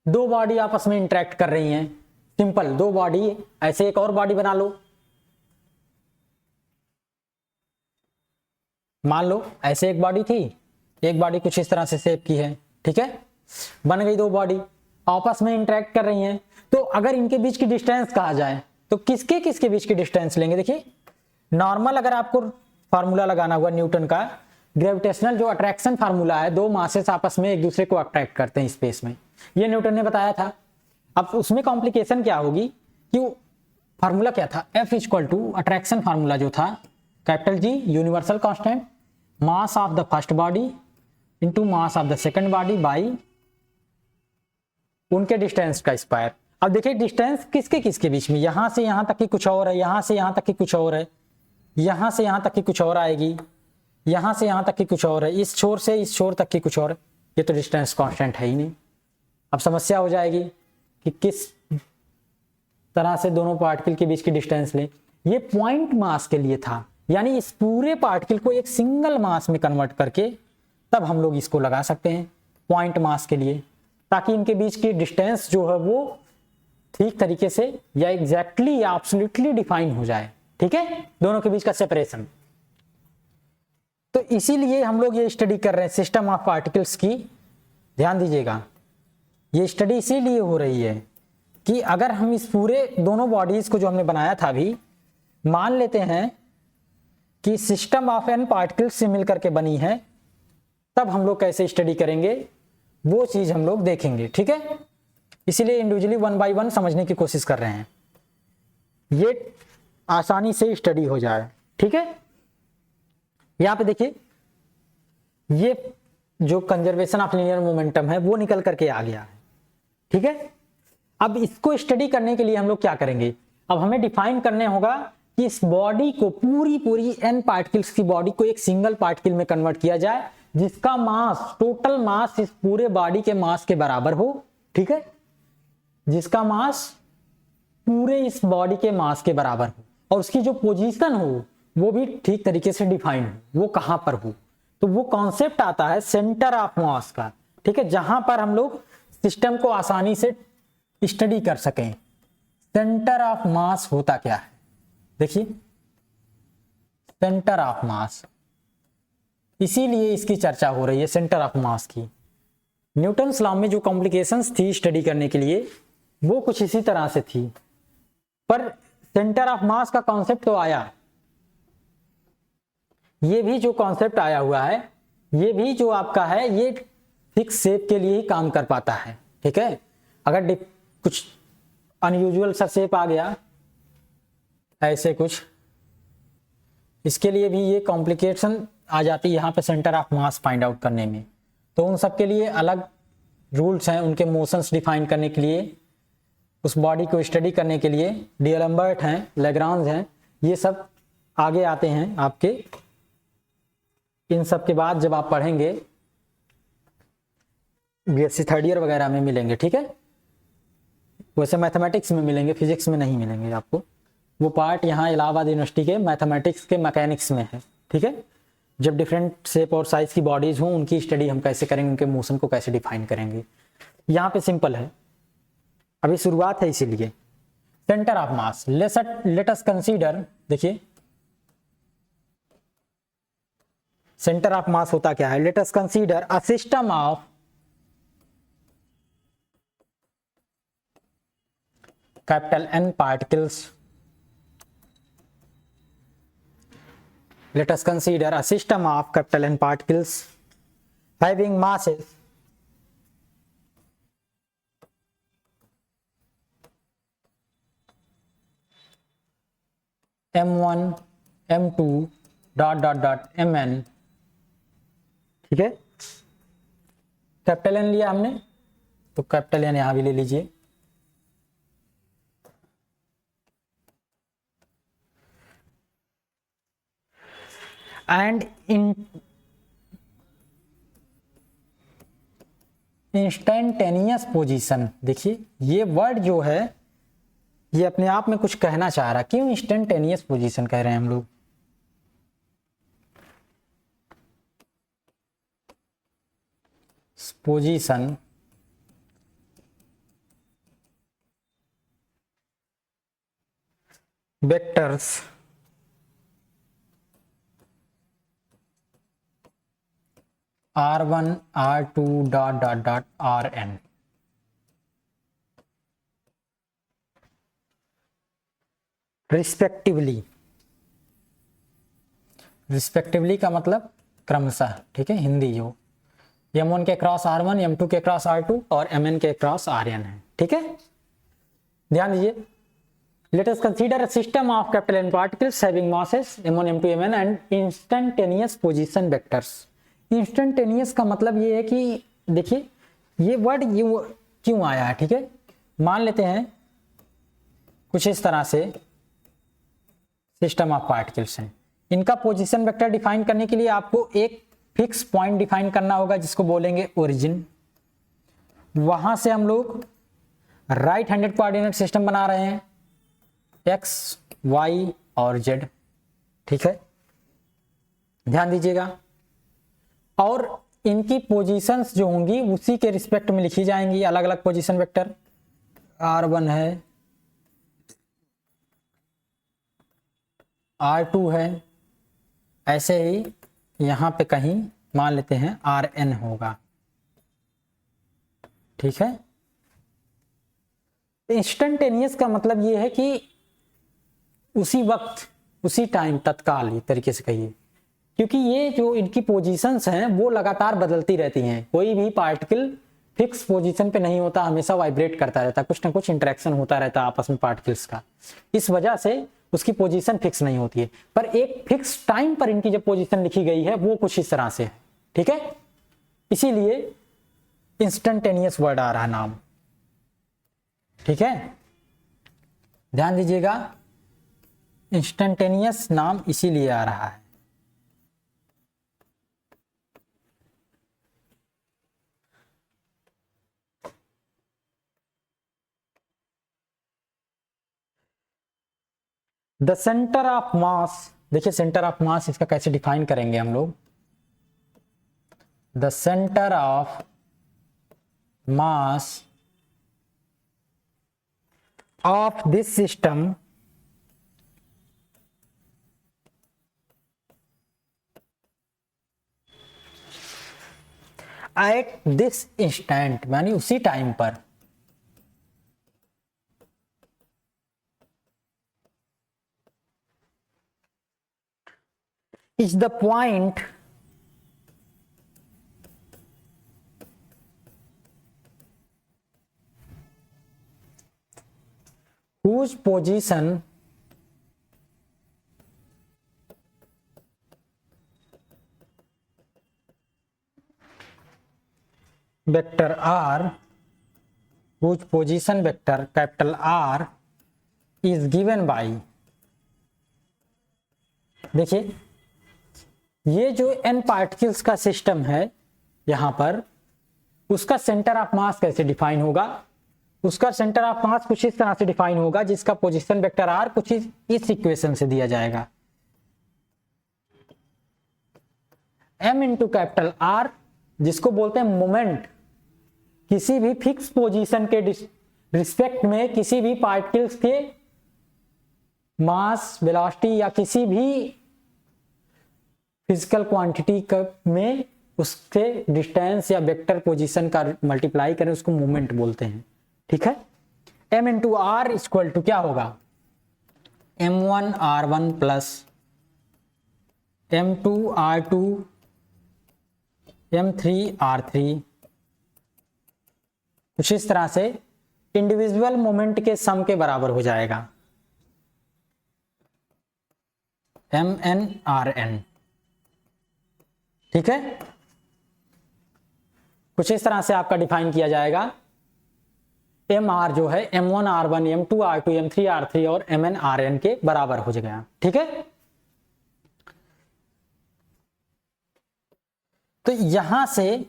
Speaker 1: 2 बॉडी आपस में इंटरेक्ट कर रही हैं, सिंपल 2 बॉडी, ऐसे एक और बॉडी बना लो, मान लो ऐसे एक बॉडी थी, एक बॉडी कुछ इस तरह से शेप की है। ठीक है, बन गई 2 बॉडी, आपस में इंटरेक्ट कर रही हैं, तो अगर इनके बीच की डिस्टेंस कहा जाए तो किसके किसके बीच की डिस्टेंस लेंगे, देखिए नॉर्मल अगर आपको फार्मूला लगाना हुआ न्यूटन का, ग्रेविटेशनल जो अट्रैक्शन फार्मूला है, 2 मासेस आपस में एक दूसरे को अट्रैक्ट करते हैं स्पेस में, ये न्यूटन ने बताया था। अब उसमें कॉम्प्लिकेशन क्या होगी कि फार्मूला क्या था, F equal to attraction formula जो था capital G universal constant, mass of the first body into mass of the second body by उनके डिस्टेंस का स्क्वायर। अब देखिए डिस्टेंस किसके किसके बीच में, यहां से यहां तक की कुछ और है, यहां से यहां तक की कुछ और है, यहां से यहां तक की कुछ और आएगी, यहां से यहां तक की कुछ और है, इस छोर से इस छोर तक की कुछ और है, ये तो डिस्टेंस कांस्टेंट है ही नहीं। अब समस्या हो जाएगी कि किस तरह से दोनों पार्टिकल के बीच की डिस्टेंस लें। ये पॉइंट मास के लिए था, यानी इस पूरे पार्टिकल को एक सिंगल मास में कन्वर्ट करके तब हम लोग इसको लगा सकते हैं पॉइंट मास के लिए, ताकि इनके बीच की डिस्टेंस जो है वो ठीक तरीके से या एग्जैक्टली या एब्सोल्युटली डिफाइन हो जाए। ठीक है, दोनों के बीच का सेपरेशन। तो इसीलिए हम लोग ये स्टडी कर रहे हैं सिस्टम ऑफ पार्टिकल्स की। ध्यान दीजिएगा, ये स्टडी इसीलिए हो रही है कि अगर हम इस पूरे दोनों बॉडीज को जो हमने बनाया था अभी, मान लेते हैं कि सिस्टम ऑफ एन पार्टिकल्स से मिलकर के बनी है, तब हम लोग कैसे स्टडी करेंगे वो चीज हम लोग देखेंगे। ठीक है, इसीलिए इंडिविजुअली 1 बाय 1 समझने की कोशिश कर रहे हैं, ये आसानी से स्टडी हो जाए। ठीक है, यहां पे देखिए, ये जो कंजर्वेशन ऑफ लीनियर मोमेंटम है वो निकल करके आ गया है। ठीक है, अब इसको स्टडी करने के लिए हम लोग क्या करेंगे, अब हमें डिफाइन करने होगा कि इस बॉडी को पूरी एन पार्टिकल्स की बॉडी को एक सिंगल पार्टिकल में कन्वर्ट किया जाए जिसका मास, टोटल मास इस पूरे बॉडी के मास के बराबर हो। ठीक है, जिसका मास पूरे इस बॉडी के मास के बराबर हो और उसकी जो पोजीशन हो वो भी ठीक तरीके से डिफाइन हो, वो कहां पर हो। तो वो कॉन्सेप्ट आता है सेंटर ऑफ मास का। ठीक है, जहां पर हम लोग सिस्टम को आसानी से स्टडी कर सकें। सेंटर ऑफ मास होता क्या है, देखिए, सेंटर ऑफ मास, इसीलिए इसकी चर्चा हो रही है सेंटर ऑफ मास की। न्यूटन्स लॉ में जो कॉम्प्लिकेशंस थी स्टडी करने के लिए वो कुछ इसी तरह से थी, पर सेंटर ऑफ मास का कॉन्सेप्ट तो आया। ये भी जो कॉन्सेप्ट आया हुआ है, ये भी जो आपका है, ये फिक्स शेप के लिए ही काम कर पाता है। ठीक है, अगर कुछ अनयूजुअल सा शेप आ गया ऐसे कुछ, इसके लिए भी ये कॉम्प्लिकेशन आ जाती है यहाँ पे centre of mass find out करने में। तो उन सब के लिए अलग रूल्स हैं, उनके मोशंस डिफाइन करने के लिए, उस बॉडी को स्टडी करने के लिए डीएलम्बर्ट हैं, लैग्रांज हैं, ये सब आगे आते हैं आपके। इन सब के बाद जब आप पढ़ेंगे बीएससी थर्ड ईयर वगैरह में मिलेंगे। ठीक है, वैसे मैथमेटिक्स में मिलेंगे, फिजिक्स में नहीं मिलेंगे आपको। वो पार्ट यहाँ इलाहाबाद यूनिवर्सिटी के मैथमेटिक्स के मैकेनिक्स में है। ठीक है, जब डिफरेंट शेप और साइज की बॉडीज हों उनकी स्टडी हम कैसे करेंगे, उनके मोशन को कैसे डिफाइन करेंगे। यहाँ पे सिंपल है, अभी शुरुआत है, इसीलिए centre of mass. Late us consider, देखिए सेंटर ऑफ मास होता क्या है। Late us consider a system of capital N particles. Let us consider a system of capital N particles having masses m1, m2 dot mn। ठीक है, कैपिटल N लिया हमने, तो कैपिटल N यहां भी ले लीजिए। एंड इंस्टेंटेनियस पोजीशन, देखिए ये वर्ड जो है ये अपने आप में कुछ कहना चाह रहा है। क्यों इंस्टेंटेनियस पोजीशन कह रहे हैं हम लोग, position vectors R1, R2 dot Rn। Respectively, respectively का मतलब क्रमशः। ठीक है, हिंदी जो m1 के क्रॉस R1, m2 के क्रॉस R2 और mn के क्रॉस Rn है। ठीक है, ध्यान दीजिए। Let us consider a system of capital N particles having masses m1, m2, mn and instantaneous position vectors। Instantaneous का मतलब ये है कि देखिए ये वर्ड ये क्यों आया है। ठीक है, मान लेते हैं कुछ इस तरह से सिस्टम ऑफ पार्टिकल्स हैं, इनका पोजीशन वेक्टर डिफाइन करने के लिए आपको एक फिक्स पॉइंट डिफाइन करना होगा जिसको बोलेंगे ओरिजिन। वहां से हम लोग राइट हैंडेड कोऑर्डिनेट सिस्टम बना रहे हैं, एक्स, वाई और जेड। ठीक है, ध्यान दीजिएगा। और इनकी पोजीशंस जो होंगी उसी के रिस्पेक्ट में लिखी जाएंगी, अलग अलग पोजीशन वेक्टर। R1 है, R2 है, ऐसे ही यहाँ पे कहीं मान लेते हैं Rn होगा। ठीक है, इंस्टेंटेनियस का मतलब ये है कि उसी वक्त, उसी टाइम, तत्काल, एक तरीके से कहिए, क्योंकि ये जो इनकी पोजीशंस हैं वो लगातार बदलती रहती हैं। कोई भी पार्टिकल फिक्स पोजीशन पे नहीं होता, हमेशा वाइब्रेट करता रहता, कुछ ना कुछ इंटरेक्शन होता रहता आपस में पार्टिकल्स का। इस वजह से उसकी पोजीशन फिक्स नहीं होती है, पर एक फिक्स टाइम पर इनकी जो पोजीशन लिखी गई है वो कुछ इस तरह से है। ठीक है, इसीलिए इंस्टेंटेनियस वर्ड आ रहा नाम। ठीक है, ध्यान दीजिएगा, इंस्टेंटेनियस नाम इसीलिए आ रहा है। द सेंटर ऑफ मास, देखिए सेंटर ऑफ मास इसका कैसे डिफाइन करेंगे हम लोग। The centre of mass of this system at this instant, यानी उसी टाइम पर, is the point whose position vector r, whose position vector capital R is given by, देखिए ये जो n पार्टिकल्स का सिस्टम है यहां पर, उसका सेंटर ऑफ मास कैसे डिफाइन होगा। उसका सेंटर ऑफ मास कुछ इस तरह से डिफाइन होगा, जिसका पोजीशन वेक्टर r कुछ इस इक्वेशन से दिया जाएगा, m इंटू कैपिटल R, जिसको बोलते हैं मोमेंट। किसी भी फिक्स पोजीशन के रिस्पेक्ट में किसी भी पार्टिकल्स के मास, वेलोसिटी या किसी भी फिजिकल क्वांटिटी में उसके डिस्टेंस या वेक्टर पोजीशन का मल्टीप्लाई करें, उसको मोमेंट बोलते हैं। ठीक है, m into r equal to क्या होगा, m1r1 प्लस m2r2 m3r3, कुछ इस तरह से इंडिविजुअल मोमेंट के सम के बराबर हो जाएगा, mnrn। ठीक है, कुछ इस तरह से आपका डिफाइन किया जाएगा। mr जो है m1r1 m2r2 m3r3 और mnrn के बराबर हो जाएगा। ठीक है, तो यहां से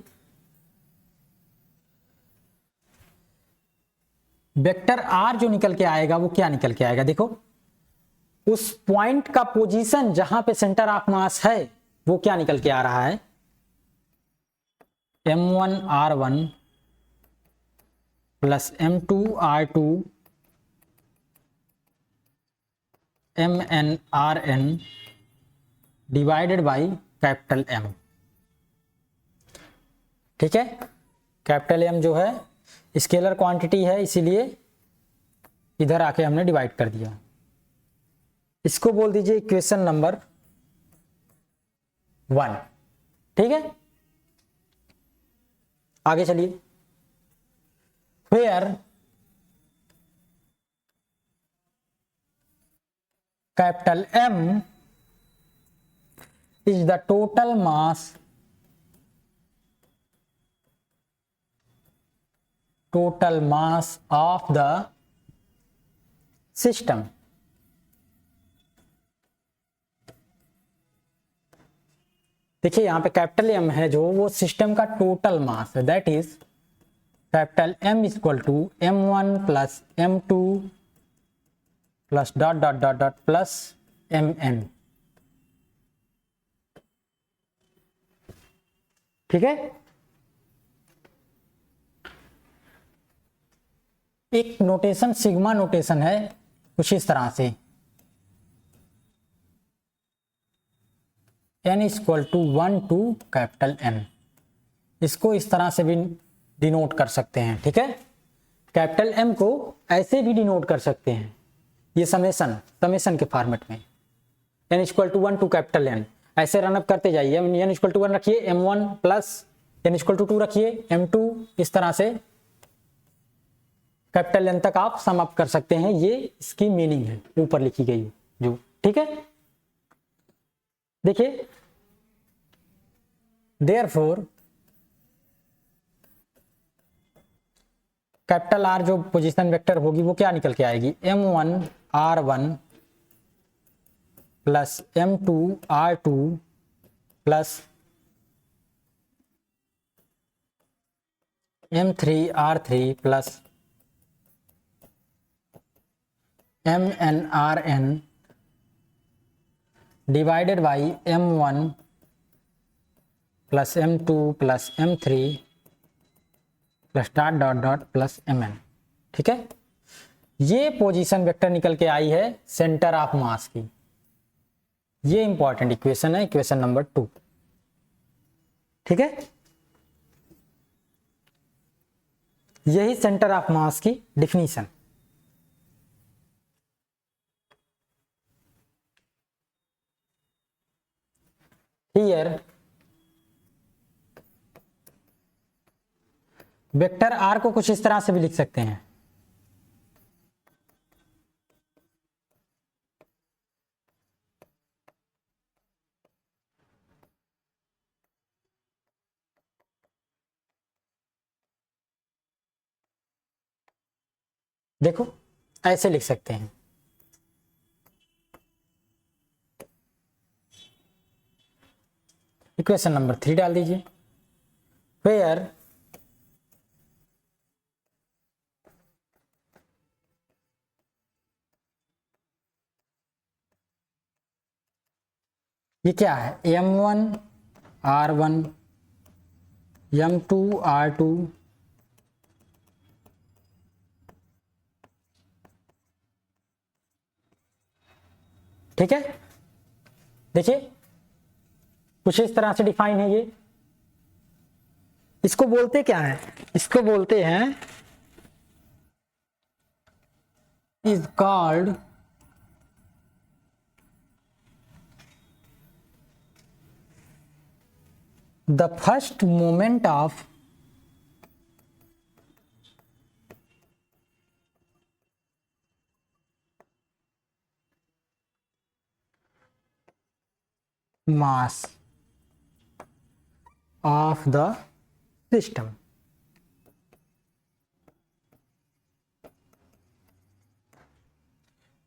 Speaker 1: वेक्टर r जो निकल के आएगा वो क्या निकल के आएगा, देखो उस पॉइंट का पोजीशन जहां पे सेंटर ऑफ मास है वो क्या निकल के आ रहा है, m1r1 plus m2r2 mnrn divided by capital M। ठीक है, कैपिटल M जो है स्केलर क्वांटिटी है, इसीलिए इधर आके हमने डिवाइड कर दिया। इसको बोल दीजिए इक्वेशन नंबर 1। ठीक है, आगे चलिए। where capital M is the total mass of the system। देखिए यहां पे कैपिटल M है जो वो सिस्टम का टोटल मास है, that is capital M equal to m1 plus m2 plus dot dot dot dot plus mn। ठीक है, एक नोटेशन सिग्मा नोटेशन है कुछ इस तरह से, n equal to 1 to capital N। इसको इस तरह से भी डिनोट कर सकते हैं, ठीक है। कैपिटल M को ऐसे भी डिनोट कर सकते हैं, ये समेशन के फॉर्मेट में, n equal to 1 to capital N। ऐसे रनअप करते जाइए, n इक्वल टू 1 रखिए, m1 plus n equal to 2 रखिए, m2, इस तरह से कैपिटल N तक आप सम अप कर सकते हैं। ये इसकी मीनिंग है ऊपर लिखी गई जो, ठीक है। देखिए, देयरफॉर कैपिटल R जो पोजीशन वेक्टर होगी वो क्या निकल के आएगी, m1 r1 plus m2 r2 plus m3 r3 plus mn rn divided by m1 plus m2 plus m3 plus dot dot dot plus mn, ठीक है। ये पोजीशन वेक्टर निकल के आई है सेंटर ऑफ मास की। ये इंपॉर्टेंट इक्वेशन है, इक्वेशन नंबर 2, ठीक है। यही सेंटर ऑफ मास की डिफिनीशन। हियर वेक्टर R को कुछ इस तरह से भी लिख सकते हैं, देखो ऐसे लिख सकते हैं। इक्वेशन नंबर 3 डाल दीजिए, वेयर ये क्या है, m1 r1 m2 r2 ठीक है। देखिए कुछ इस तरह से डिफाइन है ये। इसको बोलते क्या है, इसको बोलते हैं is called the first moment of mass of the system.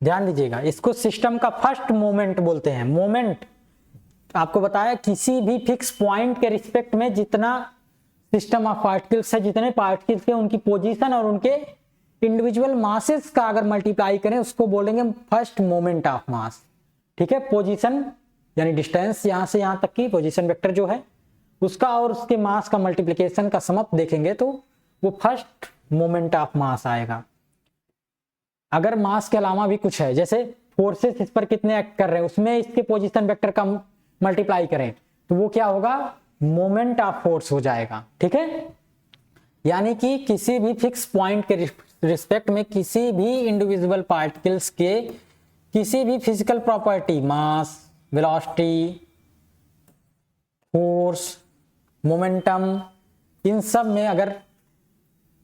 Speaker 1: ध्यान दीजिएगा, इसको सिस्टम का फर्स्ट मोमेंट बोलते हैं। मोमेंट आपको बताया किसी भी फिक्स पॉइंट के रिस्पेक्ट में जितना सिस्टम ऑफ पार्टिकल्स है, जितने पार्टिकल्स के उनकी पोजीशन और उनके इंडिविजुअल मासेस का अगर मल्टीप्लाई करें उसको बोलेंगे फर्स्ट मोमेंट ऑफ मास, ठीक है। पोजीशन यानी डिस्टेंस यहां से यहां तक की पोजीशन वेक्टर जो है उसका और उसके मास का मल्टीप्लिकेशन का सम अप देखेंगे तो वो फर्स्ट मोमेंट ऑफ मास आएगा। अगर मास के अलावा भी कुछ है, जैसे फोर्सेस इस पर कितने एक्ट कर रहे हैं उसमें इसके पोजीशन वेक्टर का मल्टीप्लाई करें तो वो क्या होगा, मोमेंट ऑफ फोर्स हो जाएगा, ठीक है। यानी कि किसी भी फिक्स पॉइंट के रिस्पेक्ट में किसी भी इंडिविजुअल पार्टिकल्स के किसी भी फिजिकल प्रॉपर्टी, मास, वेलोसिटी, फोर्स, मोमेंटम, इन सब में अगर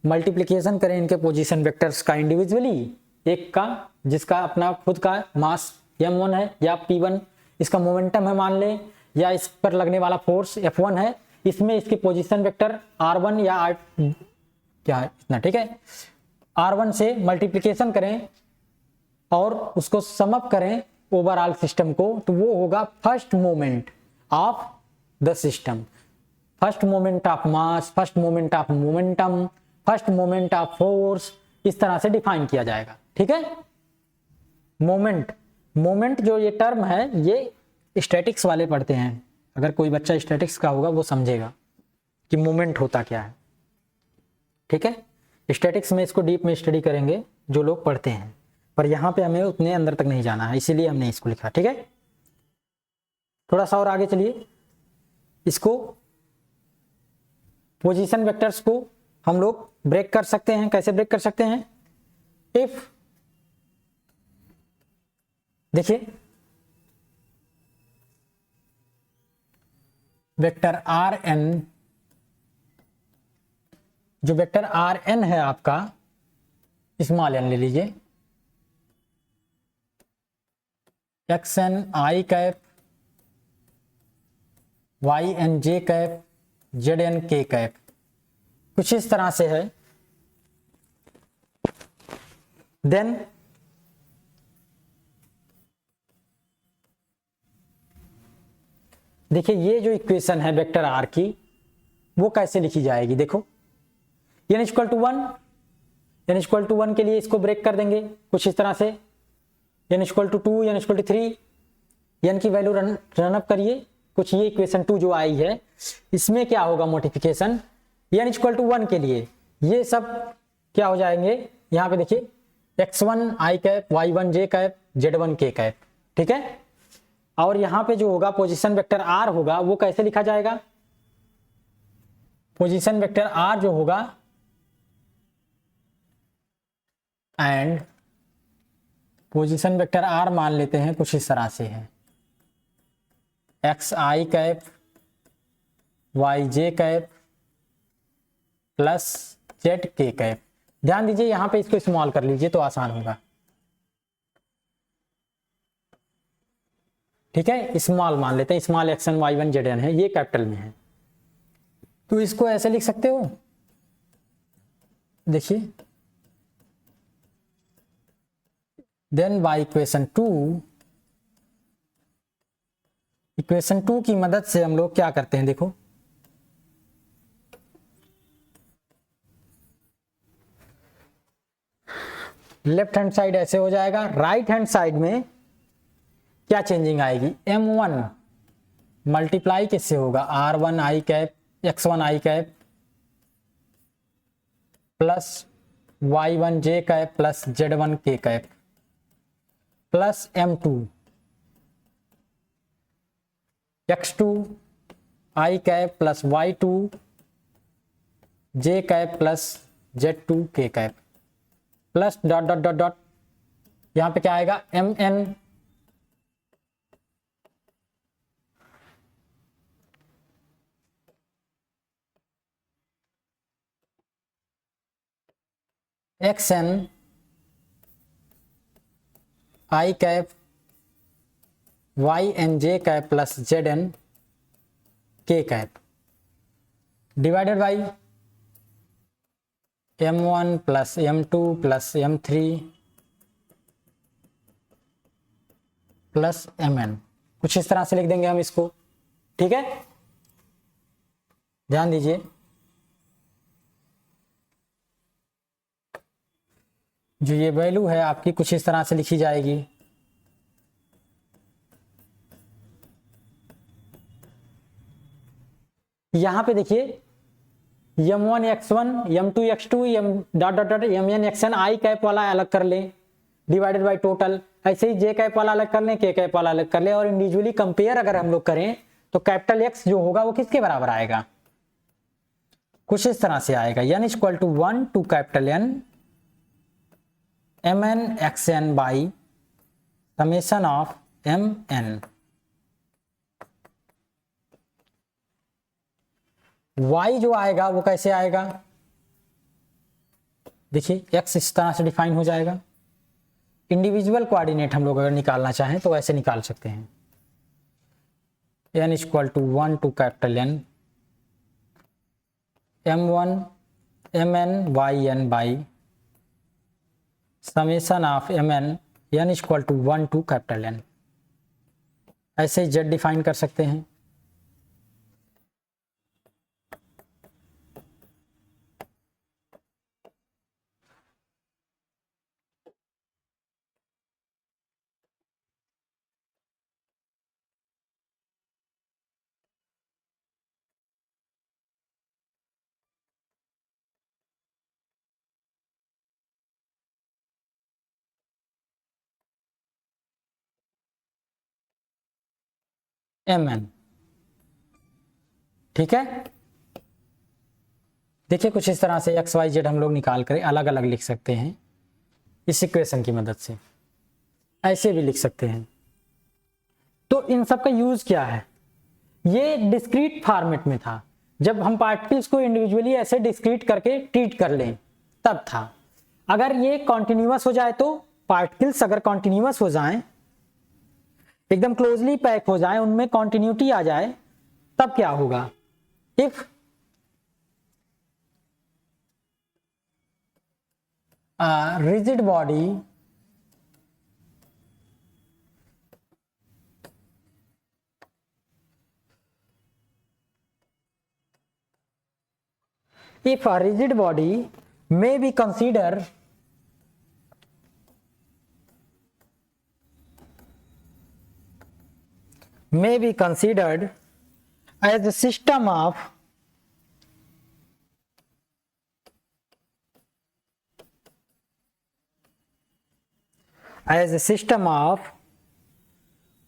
Speaker 1: मल्टीप्लिकेशन करें इनके पोजीशन वेक्टर्स का इंडिविजुअली, एक का जिसका अपना खुद का मास m1 है या p1 इसका मोमेंटम है मान ले, या इस पर लगने वाला फोर्स F1 है, इसमें इसके पोजीशन वेक्टर R1 या R क्या है इतना, ठीक है। R1 से मल्टीप्लिकेशन करें और उसको सम अप करें ओवरऑल सिस्टम को तो वो होगा first moment of the system, first moment of mass, first moment of momentum, first moment of force, इस तरह से डिफाइन किया जाएगा, ठीक है। मोमेंट जो ये टर्म है ये स्टैटिक्स वाले पढ़ते हैं, अगर कोई बच्चा स्टैटिक्स का होगा वो समझेगा कि मोमेंट होता क्या है, ठीक है। स्टैटिक्स में इसको डीप में स्टडी करेंगे जो लोग पढ़ते हैं, पर यहाँ पे हमें उतने अंदर तक नहीं जाना है, इसीलिए हमने इसको लिखा, ठीक है। थोड़ा सा और आगे चलिए, इसको पोजीशन वेक्टर्स को हम लोग ब्रेक कर सकते हैं। कैसे ब्रेक कर सकते हैं? इफ देखिए वेक्टर आर एन, जो वेक्टर आर एन है आपका, स्मॉल एन ले लीजिए, x n i cap, y n j cap, z n k cap, कुछ इस तरह से है। देन देखिए ये जो इक्वेशन है वेक्टर आर की, वो कैसे लिखी जाएगी? देखो n equal to 1, n equal to 1 के लिए इसको ब्रेक कर देंगे कुछ इस तरह से, n equal to 2, n equal to 3, n की वैल्यू रन अप करिए, कुछ ये इक्वेशन 2 जो आई है, इसमें क्या होगा मॉडिफिकेशन, n इक्वल टू 1 के लिए ये सब क्या हो जाएंगे, यहाँ पे देखिए x1 आई कैप, y1 जे कैप, z1 के कैप, ठीक है। और यहाँ पे जो होगा पोजीशन वेक्टर r होगा, वो कैसे लिखा जाएगा? पोजीशन वेक्टर r जो होगा, एंड पोजीशन वेक्टर r मान लेते हैं कुछ इस तरह से है, एक्स आई कैप, वाई जे कैप प्लस जेड के कैप। ध्यान दीजिए यहाँ पे इसको स्मॉल कर लीजिए तो आसान होगा, ठीक है। स्मॉल मान लेते हैं, small x n y one z n है, ये कैपिटल में है, तो इसको ऐसे लिख सकते हो। देखिए देन बाय इक्वेशन 2 की मदद से हम लोग क्या करते हैं, देखो लेफ्ट हैंड साइड ऐसे हो जाएगा, राइट हैंड साइड में क्या चेंजिंग आएगी, m1 मल्टीप्लाई किससे होगा, r1 आई कैप, x1 आई कैप प्लस y1 जे कैप प्लस z1 के कैप प्लस m2 x2 आई कैप प्लस y2 जे कैप प्लस z2 के cap plus dot dot dot dot, यहां पे क्या आएगा, mn xn आई कैप, yn जे कैप प्लस zn के cap divided by m1 plus m2 plus m3 plus mn, कुछ इस तरह से लिख देंगे हम इसको, ठीक है। ध्यान दीजिए जो ये वैल्यू है आपकी कुछ इस तरह से लिखी जाएगी, यहां पे देखिए m1 x1, m2 x2, m dot dot dot mn xn आई कैप वाला अलग कर लें डिवाइडेड बाय टोटल, ऐसे ही जे कैप वाला अलग कर लें, के कैप वाला अलग कर लें, और इंडिविजुअली कंपेयर अगर हम लोग करें तो कैपिटल एक्स जो होगा वो किसके बराबर आएगा, कुछ इस तरह से आएगा, n equal to 1 to capital N mn xn by summation of mn। y जो आएगा वो कैसे आएगा, देखिए x इस तरह से डिफाइन हो जाएगा, इंडिविजुअल कोऑर्डिनेट हम लोग अगर निकालना चाहें तो ऐसे निकाल सकते हैं, n equal to 1 to capital N m1 mn yn by summation of mn n equal to 1 to capital N, ऐसे z डिफाइन कर सकते हैं। mn। ठीक है, देखिए कुछ इस तरह से एक्स वाई जेड हम लोग निकाल कर अलग अलग लिख सकते हैं इस इक्वेशन की मदद से, ऐसे भी लिख सकते हैं। तो इन सब का यूज क्या है, ये डिस्क्रीट फॉर्मेट में था, जब हम पार्टिकल्स को इंडिविजुअली ऐसे डिस्क्रीट करके ट्रीट कर लें तब था। अगर ये कॉन्टिन्यूअस हो जाए, तो पार्टिकल्स अगर कॉन्टिन्यूअस हो जाएं, एकदम क्लोजली पैक हो जाए, उनमें कॉन्टिन्यूटी आ जाए, तब क्या होगा, if rigid body if a rigid body may be considered as a system of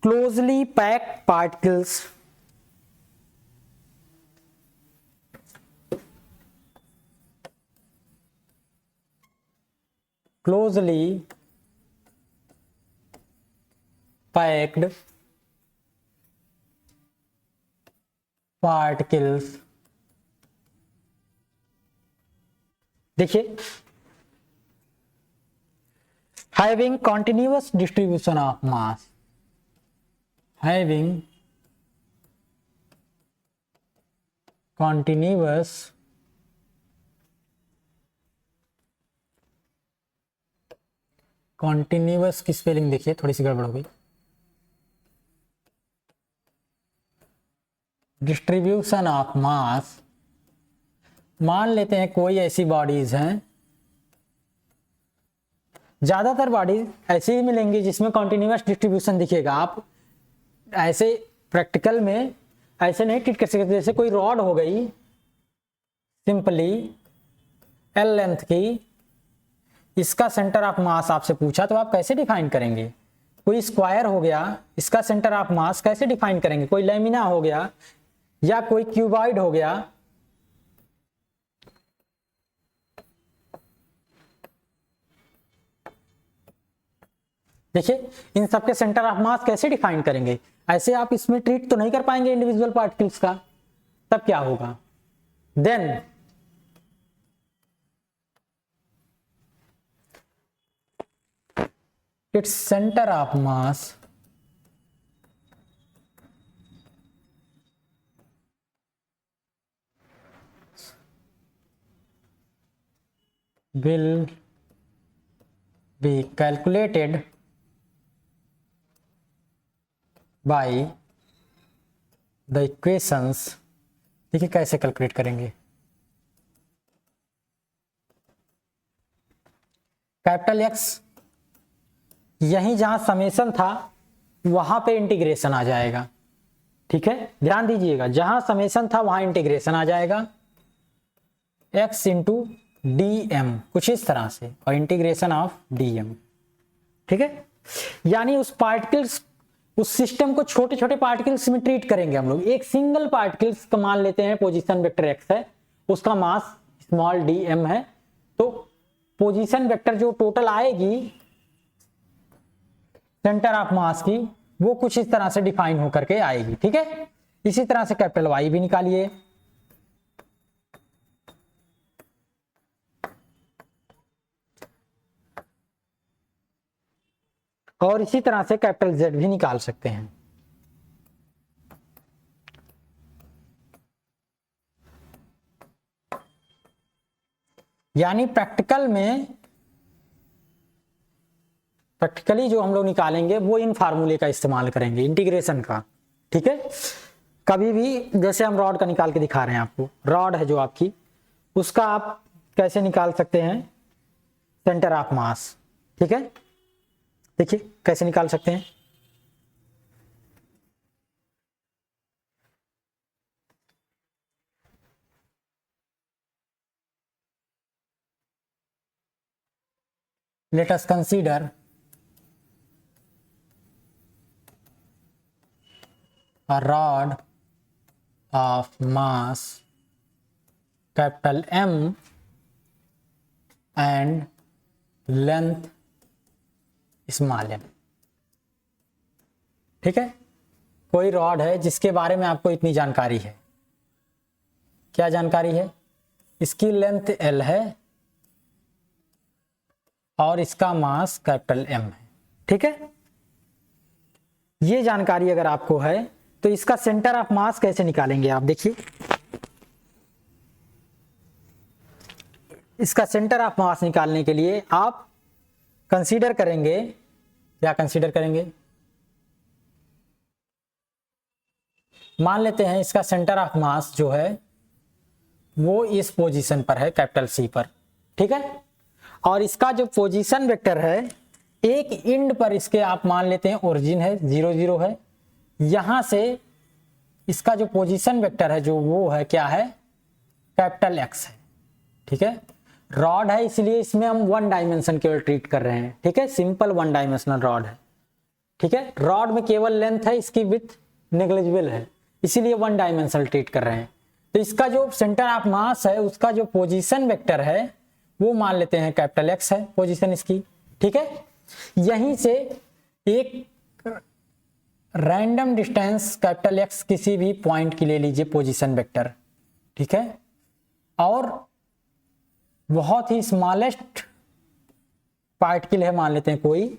Speaker 1: closely packed particles देखिए having continuous distribution of mass, having continuous की स्पेलिंग देखिए थोड़ी सी गड़बड़ हो गई, डिस्ट्रीब्यूशन ऑफ मास, मान लेते हैं कोई ऐसी बॉडीज हैं, ज्यादातर बॉडीज ऐसी ही मिलेंगी जिसमें कॉन्टिन्यूअस डिस्ट्रीब्यूशन दिखेगा। आप ऐसे प्रैक्टिकल में ऐसे नहीं ट्रीट कर सकते, जैसे कोई रॉड हो गई सिंपली एल लेंथ की, इसका सेंटर ऑफ मास आपसे पूछा तो आप कैसे डिफाइन करेंगे। कोई स्क्वायर हो गया, इसका सेंटर ऑफ मास कैसे डिफाइन करेंगे। कोई लेमिना हो गया या कोई क्यूबॉइड हो गया, देखिए इन सबके सेंटर ऑफ मास कैसे डिफाइन करेंगे। ऐसे आप इसमें ट्रीट तो नहीं कर पाएंगे इंडिविजुअल पार्टिकल्स का, तब क्या होगा, then its centre of mass will be calculated by the equations। देखिए कैसे कैलकुलेट करेंगे, कैपिटल एक्स यहीं जहां समेशन था वहां पे इंटीग्रेशन आ जाएगा। ठीक है, ध्यान दीजिएगा, जहां समेशन था वहां इंटीग्रेशन आ जाएगा, x इंटू डी एम कुछ इस तरह से, और इंटीग्रेशन ऑफ डी एम। ठीक है, यानी उस पार्टिकल्स, उस सिस्टम को छोटे छोटे पार्टिकल्स में ट्रीट करेंगे हम लोग। एक सिंगल पार्टिकल्स का मान लेते हैं पोजीशन वेक्टर एक्स है, उसका मास स्मॉल डी एम है, तो पोजीशन वेक्टर जो टोटल आएगी सेंटर ऑफ मास की, वो कुछ इस तरह से डिफाइन होकर के आएगी। ठीक है, इसी तरह से कैपिटल वाई भी निकालिए, और इसी तरह से कैपिटल जेड भी निकाल सकते हैं। यानी प्रैक्टिकली जो हम लोग निकालेंगे वो इन फार्मूले का इस्तेमाल करेंगे, इंटीग्रेशन का। ठीक है, कभी भी जैसे हम रॉड का निकाल के दिखा रहे हैं आपको, रॉड है जो आपकी, उसका आप कैसे निकाल सकते हैं सेंटर ऑफ मास। ठीक है, देखिए कैसे निकाल सकते हैं, let us consider a rod of mass capital M and length small m। ठीक है, कोई रॉड है जिसके बारे में आपको इतनी जानकारी है। क्या जानकारी है? इसकी लेंथ L है और इसका मास कैपिटल M है। ठीक है, ये जानकारी अगर आपको है तो इसका सेंटर ऑफ मास कैसे निकालेंगे आप देखिए। इसका सेंटर ऑफ मास निकालने के लिए आप कंसीडर करेंगे, क्या कंसीडर करेंगे? मान लेते हैं इसका सेंटर ऑफ मास जो है वो इस पोजीशन पर है, कैपिटल C पर। ठीक है, और इसका जो पोजीशन वेक्टर है एक इंड पर इसके आप मान लेते हैं ओरिजिन है 0 0 है, यहां से इसका जो पोजीशन वेक्टर है जो वो है क्या है? कैपिटल X है। ठीक है, रॉड है इसलिए इसमें हम वन डायमेंशन केवल ट्रीट कर रहे हैं। ठीक है, सिंपल वन डायमेंशनल रॉड है। ठीक है, रॉड में केवल लेंथ है, इसकी विड्थ नेग्लिजिबल है, इसीलिए वन डायमेंशनल ट्रीट कर रहे हैं। तो इसका जो सेंटर ऑफ मास है उसका जो पोजीशन वेक्टर है वो मान लेते हैं कैपिटल X है पोजीशन इसकी। ठीक है, यहीं से एक रैंडम डिस्टेंस कैपिटल X किसी भी पॉइंट की ले लीजिए पोजीशन वेक्टर। ठीक है, और बहुत ही स्मॉलेस्ट पार्ट के लिए मान लेते हैं कोई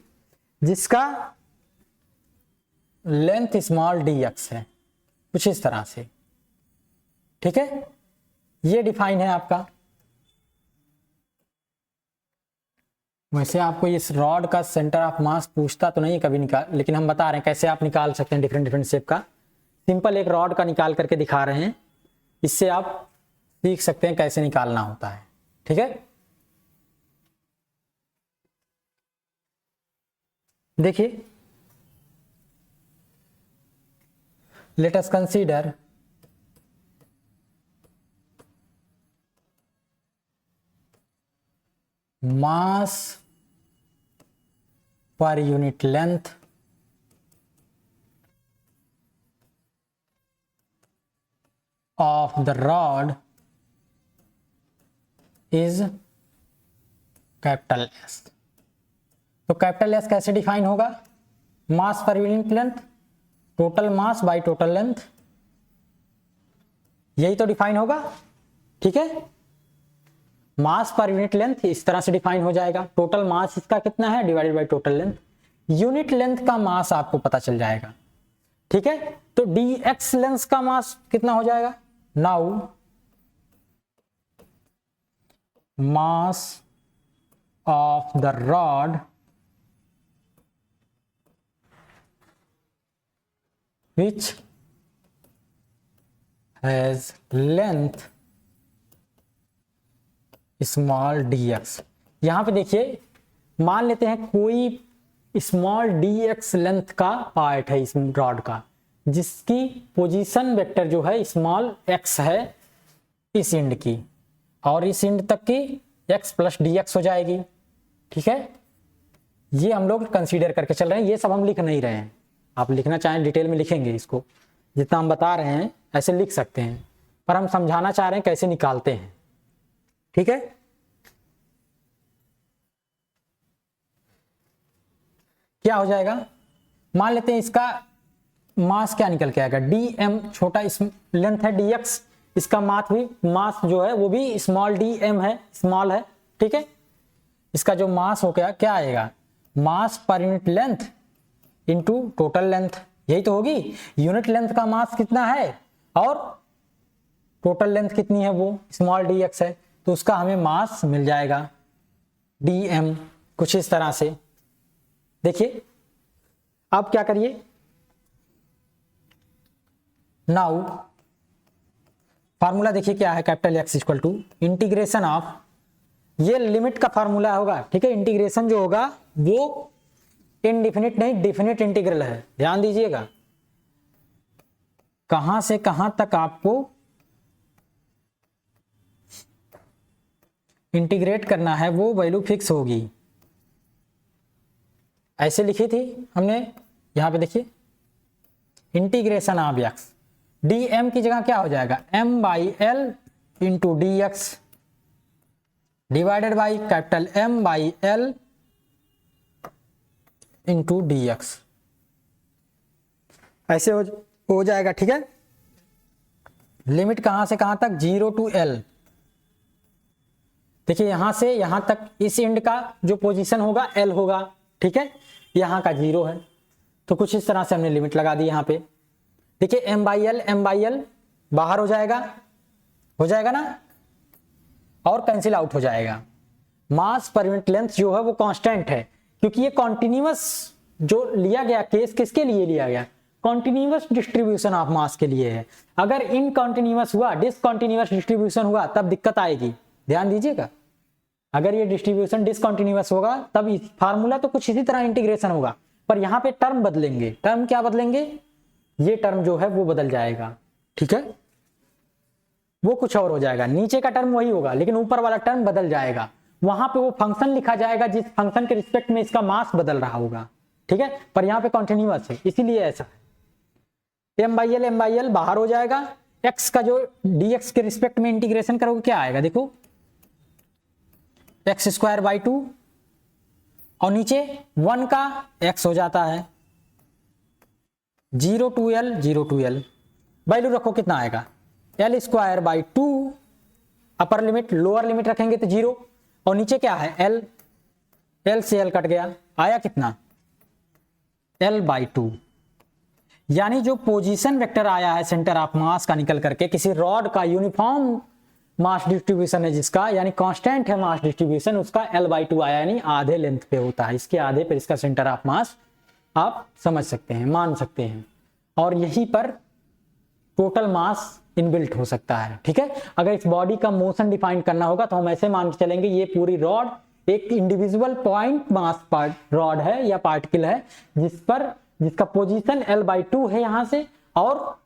Speaker 1: जिसका लेंथ स्मॉल dx है, कुछ इस तरह से। ठीक है, ये डिफाइन है आपका। वैसे आपको इस रॉड का सेंटर ऑफ मास पूछता तो नहीं कभी निकाल, लेकिन हम बता रहे हैं कैसे आप निकाल सकते हैं डिफरेंट डिफरेंट शेप का। सिंपल एक रॉड का निकाल करके दिखा रहे हैं, इससे आप सीख सकते हैं कैसे निकालना होता है। ठीक है, देखिए let us consider mass per unit length of the rod is capital S। तो कैपिटल S कैसे डिफाइन होगा? Mass per unit length, total mass by total length, यही तो डिफाइन होगा। ठीक है, मास पर यूनिट लेंथ इस तरह से डिफाइन हो जाएगा, टोटल मास इसका कितना है divided by total length, unit length का मास आपको पता चल जाएगा। ठीक है, तो dx लेंथ का मास कितना हो जाएगा? Now mass of the rod which has length small dx। यहां पे देखिए मान लेते हैं कोई स्मॉल dx लेंथ का पार्ट है इस रॉड का जिसकी पोजीशन वेक्टर जो है स्मॉल x है इस एंड की, और इस एंड तक की x प्लस dx हो जाएगी। ठीक है, ये हम लोग कंसीडर करके चल रहे हैं, ये सब हम लिख नहीं रहे हैं। आप लिखना चाहें डिटेल में लिखेंगे, इसको जितना हम बता रहे हैं ऐसे लिख सकते हैं, पर हम समझाना चाह रहे हैं कैसे निकालते हैं। ठीक है, क्या हो जाएगा? मान लेते हैं इसका मास क्या निकल के आएगा, dm, छोटा लेंथ है dx, इसका मास जो है वो भी स्मॉल dm है, स्मॉल है। ठीक है, इसका जो मास हो गया क्या आएगा? Mass per unit length into total length, यही तो होगी। यूनिट लेंथ का मास कितना है और टोटल लेंथ कितनी है, वो स्मॉल dx है, तो उसका हमें मास मिल जाएगा dm, कुछ इस तरह से। देखिए अब क्या करिए, नाउ फार्मूला देखिए क्या है, capital X equal to integration of, ये लिमिट का फार्मूला होगा। ठीक है, इंटीग्रेशन जो होगा वो इनडिफिनिट नहीं डिफिनिट इंटीग्रल है, ध्यान दीजिएगा। कहां से कहां तक आपको इंटीग्रेट करना है वो वैल्यू फिक्स होगी। ऐसे लिखी थी हमने, यहां पे देखिए integration of x, d m की जगह क्या हो जाएगा m by l into d x divided by capital m by l into d x, ऐसे हो जाएगा। ठीक है, लिमिट कहां से कहां तक 0 टू एल। देखिए यहां से यहां तक इस एंड का जो पोजीशन होगा एल होगा। ठीक है, यहां का 0 है, तो कुछ इस तरह से हमने लिमिट लगा दी यहां पे। देखिए एम बाई एल बाहर हो जाएगा ना, और कैंसिल आउट हो जाएगा। मास पर यूनिट लेंथ जो है वो कांस्टेंट है, क्योंकि ये कॉन्टिन्यूअस जो लिया गया केस किसके लिए लिया गया, कॉन्टिन्यूअस डिस्ट्रीब्यूशन ऑफ मास के लिए है। अगर इनकॉन्टिन्यूअस हुआ, डिसकॉन्टिन्यूअस डिस्ट्रीब्यूशन हुआ, तब दिक्कत आएगी, ध्यान दीजिएगा। अगर ये डिस्ट्रीब्यूशन डिसकॉन्टिन्यूअस होगा तब फार्मूला तो कुछ इसी तरह इंटीग्रेशन होगा, पर यहां पे टर्म बदलेंगे। टर्म क्या बदलेंगे, ये टर्म जो है वो बदल जाएगा। ठीक है, वो कुछ और हो जाएगा, नीचे का टर्म वही होगा लेकिन ऊपर वाला टर्म बदल जाएगा। वहां पे वो फंक्शन लिखा जाएगा जिस फंक्शन के रिस्पेक्ट में इसका मास बदल रहा होगा। ठीक है, पर यहाँ पे कॉन्टिन्यूअस है इसीलिए ऐसा है। एम बाई एल बाहर हो जाएगा, एक्स का जो डी एक्स के रिस्पेक्ट में इंटीग्रेशन करोगे क्या आएगा, देखो एक्स स्क्वायर बाई 2 और नीचे 1 का एक्स हो जाता है 0 टू एल वैल्यू रखो कितना आएगा L square by 2, upper limit lower limit रखेंगे तो 0 और नीचे क्या है एल से एल कट गया, आया कितना एल बाई 2। यानी जो पोजीशन वेक्टर आया है सेंटर ऑफ मास का निकल करके किसी रॉड का यूनिफॉर्म मास डिस्ट्रीब्यूशन है जिसका, यानी कांस्टेंट है मास डिस्ट्रीब्यूशन, उसका एल बाई 2 आया, यानी आधे लेंथ पे होता है, इसके आधे पर इसका सेंटर ऑफ मास आप समझ सकते हैं, मान सकते हैं, और यहीं पर टोटल मास इनबिल्ट हो सकता है। ठीक है, अगर इस बॉडी का मोशन डिफाइन करना होगा तो हम ऐसे मान के चलेंगे ये पूरी रॉड एक इंडिविजुअल पॉइंट मास रॉड है या पार्टिकल है जिसका पोजीशन एल बाई 2 है यहां से, और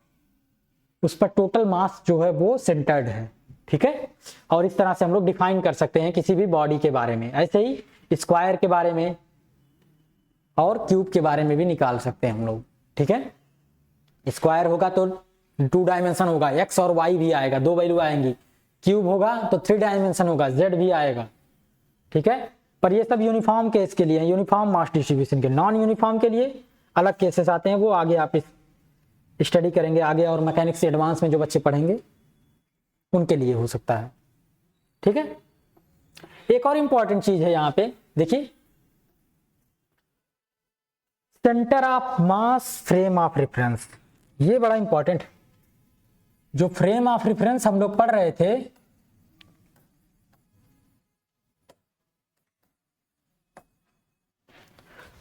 Speaker 1: उस पर टोटल मास जो है वो सेंटर्ड है। ठीक है, और इस तरह से हम लोग डिफाइन कर सकते हैं किसी भी बॉडी के बारे में, ऐसे ही स्क्वायर के बारे में और क्यूब के बारे में भी निकाल सकते हैं हम लोग। ठीक है, स्क्वायर होगा तो 2 डायमेंशन होगा, एक्स और वाई भी आएगा, 2 वैल्यू आएंगी। क्यूब होगा तो 3 डायमेंशन होगा, जेड भी आएगा। ठीक है, पर ये सब यूनिफॉर्म केस के लिए है, यूनिफॉर्म मास डिस्ट्रीब्यूशन के। नॉन यूनिफॉर्म के लिए अलग केसेस आते हैं, वो आगे आप स्टडी करेंगे आगे, और मैकेनिक्स एडवांस में जो बच्चे पढ़ेंगे उनके लिए हो सकता है। ठीक है, एक और इंपॉर्टेंट चीज है यहां पे, देखिए centre of mass frame of reference, ये बड़ा इंपॉर्टेंट है। जो फ्रेम ऑफ रेफरेंस हम लोग पढ़ रहे थे,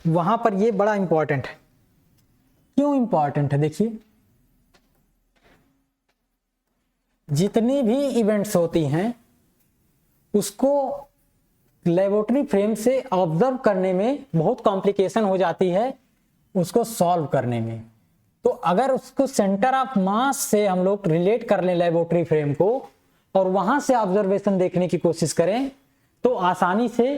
Speaker 1: वहां पर ये बड़ा इंपॉर्टेंट है। क्यों इंपॉर्टेंट है, देखिए जितनी भी इवेंट्स होती हैं उसको लेबोरेटरी फ्रेम से ऑब्जर्व करने में बहुत कॉम्प्लिकेशन हो जाती है उसको सॉल्व करने में। तो अगर उसको सेंटर ऑफ मास से हम लोग रिलेट कर लें लेबोरेटरी फ्रेम को और वहां से ऑब्जर्वेशन देखने की कोशिश करें तो आसानी से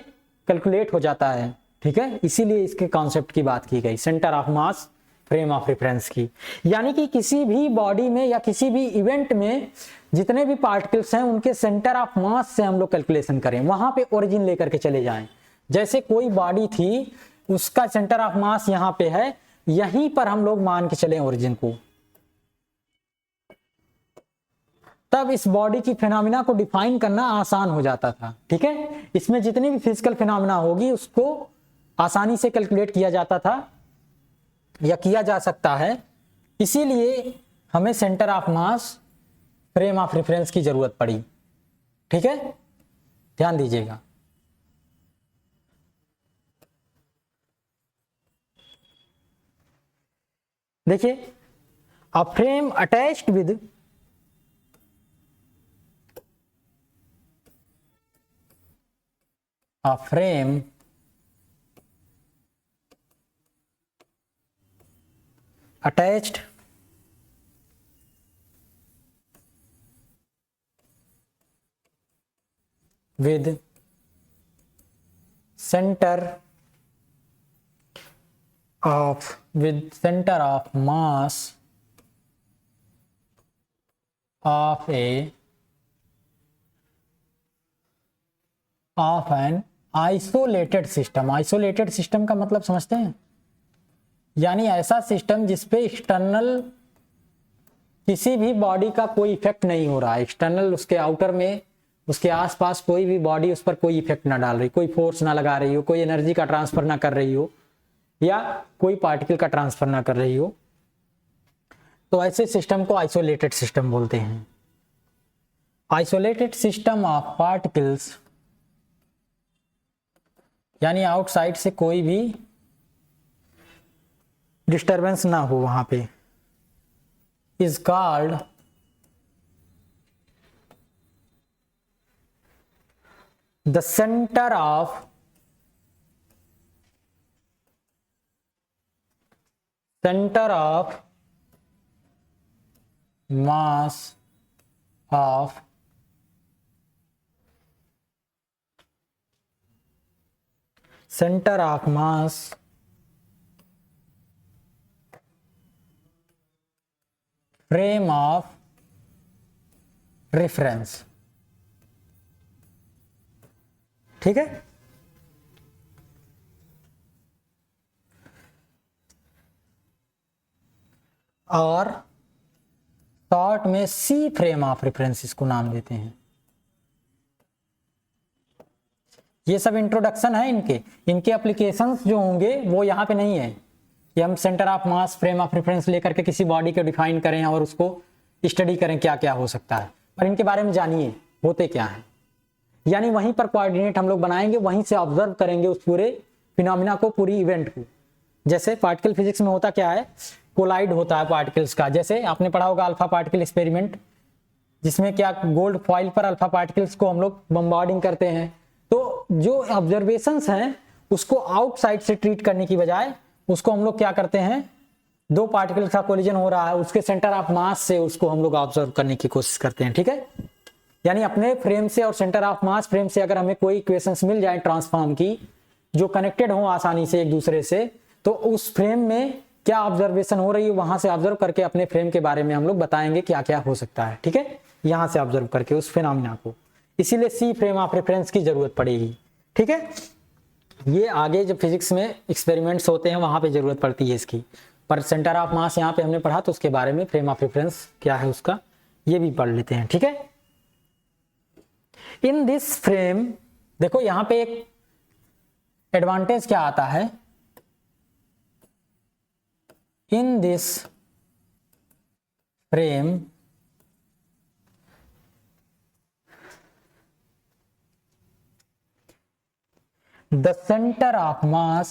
Speaker 1: कैलकुलेट हो जाता है। ठीक है, इसीलिए इसके कॉन्सेप्ट की बात की गई, centre of mass frame of reference की। यानी कि किसी भी बॉडी में या किसी भी इवेंट में जितने भी पार्टिकल्स हैं उनके सेंटर ऑफ मास से हम लोग कैलकुलेशन करें, वहां पे ओरिजिन लेकर के चले जाएं। जैसे कोई बॉडी थी उसका सेंटर ऑफ मास यहां पे है, यहीं पर हम लोग मान के चले ओरिजिन को, तब इस बॉडी की फिनोमिना को डिफाइन करना आसान हो जाता था। ठीक है, इसमें जितनी भी फिजिकल फिनोमिना होगी उसको आसानी से कैलकुलेट किया जाता था या किया जा सकता है, इसीलिए हमें centre of mass frame of reference की जरूरत पड़ी। ठीक है, ध्यान दीजिएगा। देखिए a frame attached with a frame attached with center of with center of mass of an isolated system. Isolated system का मतलब समझते हैं, यानी ऐसा सिस्टम जिसपे एक्सटर्नल किसी भी बॉडी का कोई इफेक्ट नहीं हो रहा है, एक्सटर्नल उसके आउटर में उसके आसपास कोई भी बॉडी उस पर कोई इफेक्ट ना डाल रही, कोई फोर्स ना लगा रही हो, कोई एनर्जी का ट्रांसफर ना कर रही हो, या कोई पार्टिकल का ट्रांसफर ना कर रही हो, तो ऐसे सिस्टम को आइसोलेटेड सिस्टम बोलते हैं। आइसोलेटेड सिस्टम ऑफ पार्टिकल्स, यानी आउटसाइड से कोई भी डिस्टरबेंस ना हो वहां पे, is called the centre of mass of frame of reference। ठीक है, और शॉर्ट में सी फ्रेम ऑफ रेफरेंस इसको नाम देते हैं। ये सब इंट्रोडक्शन है इनके एप्लीकेशंस जो होंगे वो यहाँ पे नहीं है कि हम centre of mass frame of reference लेकर के किसी बॉडी को डिफाइन करें और उसको स्टडी करें क्या क्या हो सकता है, पर इनके बारे में जानिए होते क्या है। यानी वहीं पर कोऑर्डिनेट हम लोग बनाएंगे, वहीं से ऑब्जर्व करेंगे उस पूरे फिनोमिना को, पूरी इवेंट को। जैसे पार्टिकल फिजिक्स में होता क्या है, कोलाइड होता है पार्टिकल्स का। जैसे आपने पढ़ा होगा अल्फा पार्टिकल एक्सपेरिमेंट, जिसमें क्या गोल्ड फॉइल पर अल्फा पार्टिकल्स को हम लोग बम्बार्डिंग करते हैं। तो जो ऑब्जर्वेशंस हैं उसको आउटसाइड से ट्रीट करने की बजाय उसको हम लोग क्या करते हैं, दो पार्टिकल्स का कोलिजन हो रहा है, उसके सेंटर ऑफ मास से उसको हम लोग ऑब्जर्व करने की कोशिश करते हैं। ठीक है, यानी अपने फ्रेम से और सेंटर ऑफ मास फ्रेम से अगर हमें कोई इक्वेशंस मिल जाए ट्रांसफॉर्म की जो कनेक्टेड हो आसानी से एक दूसरे से, तो उस फ्रेम में क्या ऑब्जर्वेशन हो रही है वहां से ऑब्जर्व करके अपने फ्रेम के बारे में हम लोग बताएंगे क्या क्या हो सकता है। ठीक है, यहां से ऑब्जर्व करके उस फिनोमिना को, इसीलिए सी फ्रेम ऑफ रेफरेंस की जरूरत पड़ेगी। ठीक है, ये आगे जब फिजिक्स में एक्सपेरिमेंट्स होते हैं वहां पे जरूरत पड़ती है इसकी, पर सेंटर ऑफ मास यहाँ पे हमने पढ़ा तो उसके बारे में फ्रेम ऑफ रेफरेंस क्या है उसका ये भी पढ़ लेते हैं। ठीक है, इन दिस फ्रेम, देखो यहां पे एक एडवांटेज क्या आता है, in this frame the center of mass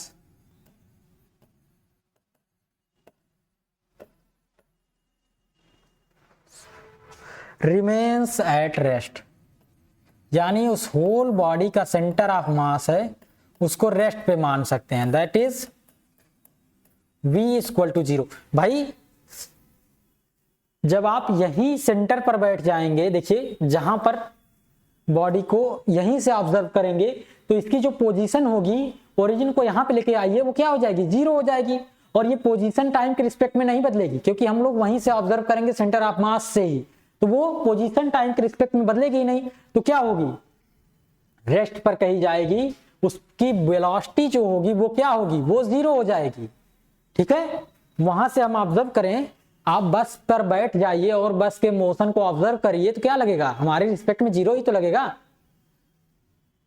Speaker 1: remains at rest, यानी उस होल बॉडी का सेंटर ऑफ मास है उसको रेस्ट पे मान सकते हैं, that is v equal to 0। भाई जब आप यहीं सेंटर पर बैठ जाएंगे, देखिए जहां पर बॉडी को यहीं से ऑब्जर्व करेंगे तो इसकी जो पोजीशन होगी ओरिजिन को यहां पे लेके आइए, वो क्या हो जाएगी, 0 हो जाएगी। और ये पोजीशन टाइम के रिस्पेक्ट में नहीं बदलेगी, क्योंकि हम लोग वहीं से ऑब्जर्व करेंगे सेंटर ऑफ मास से ही, तो वो पोजीशन टाइम के रिस्पेक्ट में बदलेगी ही नहीं। तो क्या होगी, रेस्ट पर कही जाएगी, उसकी वेलोसिटी जो होगी वो क्या होगी, वो 0 हो जाएगी। ठीक है, वहां से हम ऑब्जर्व करें, आप बस पर बैठ जाइए और बस के मोशन को ऑब्जर्व करिए तो क्या लगेगा, हमारे रिस्पेक्ट में 0 ही तो लगेगा।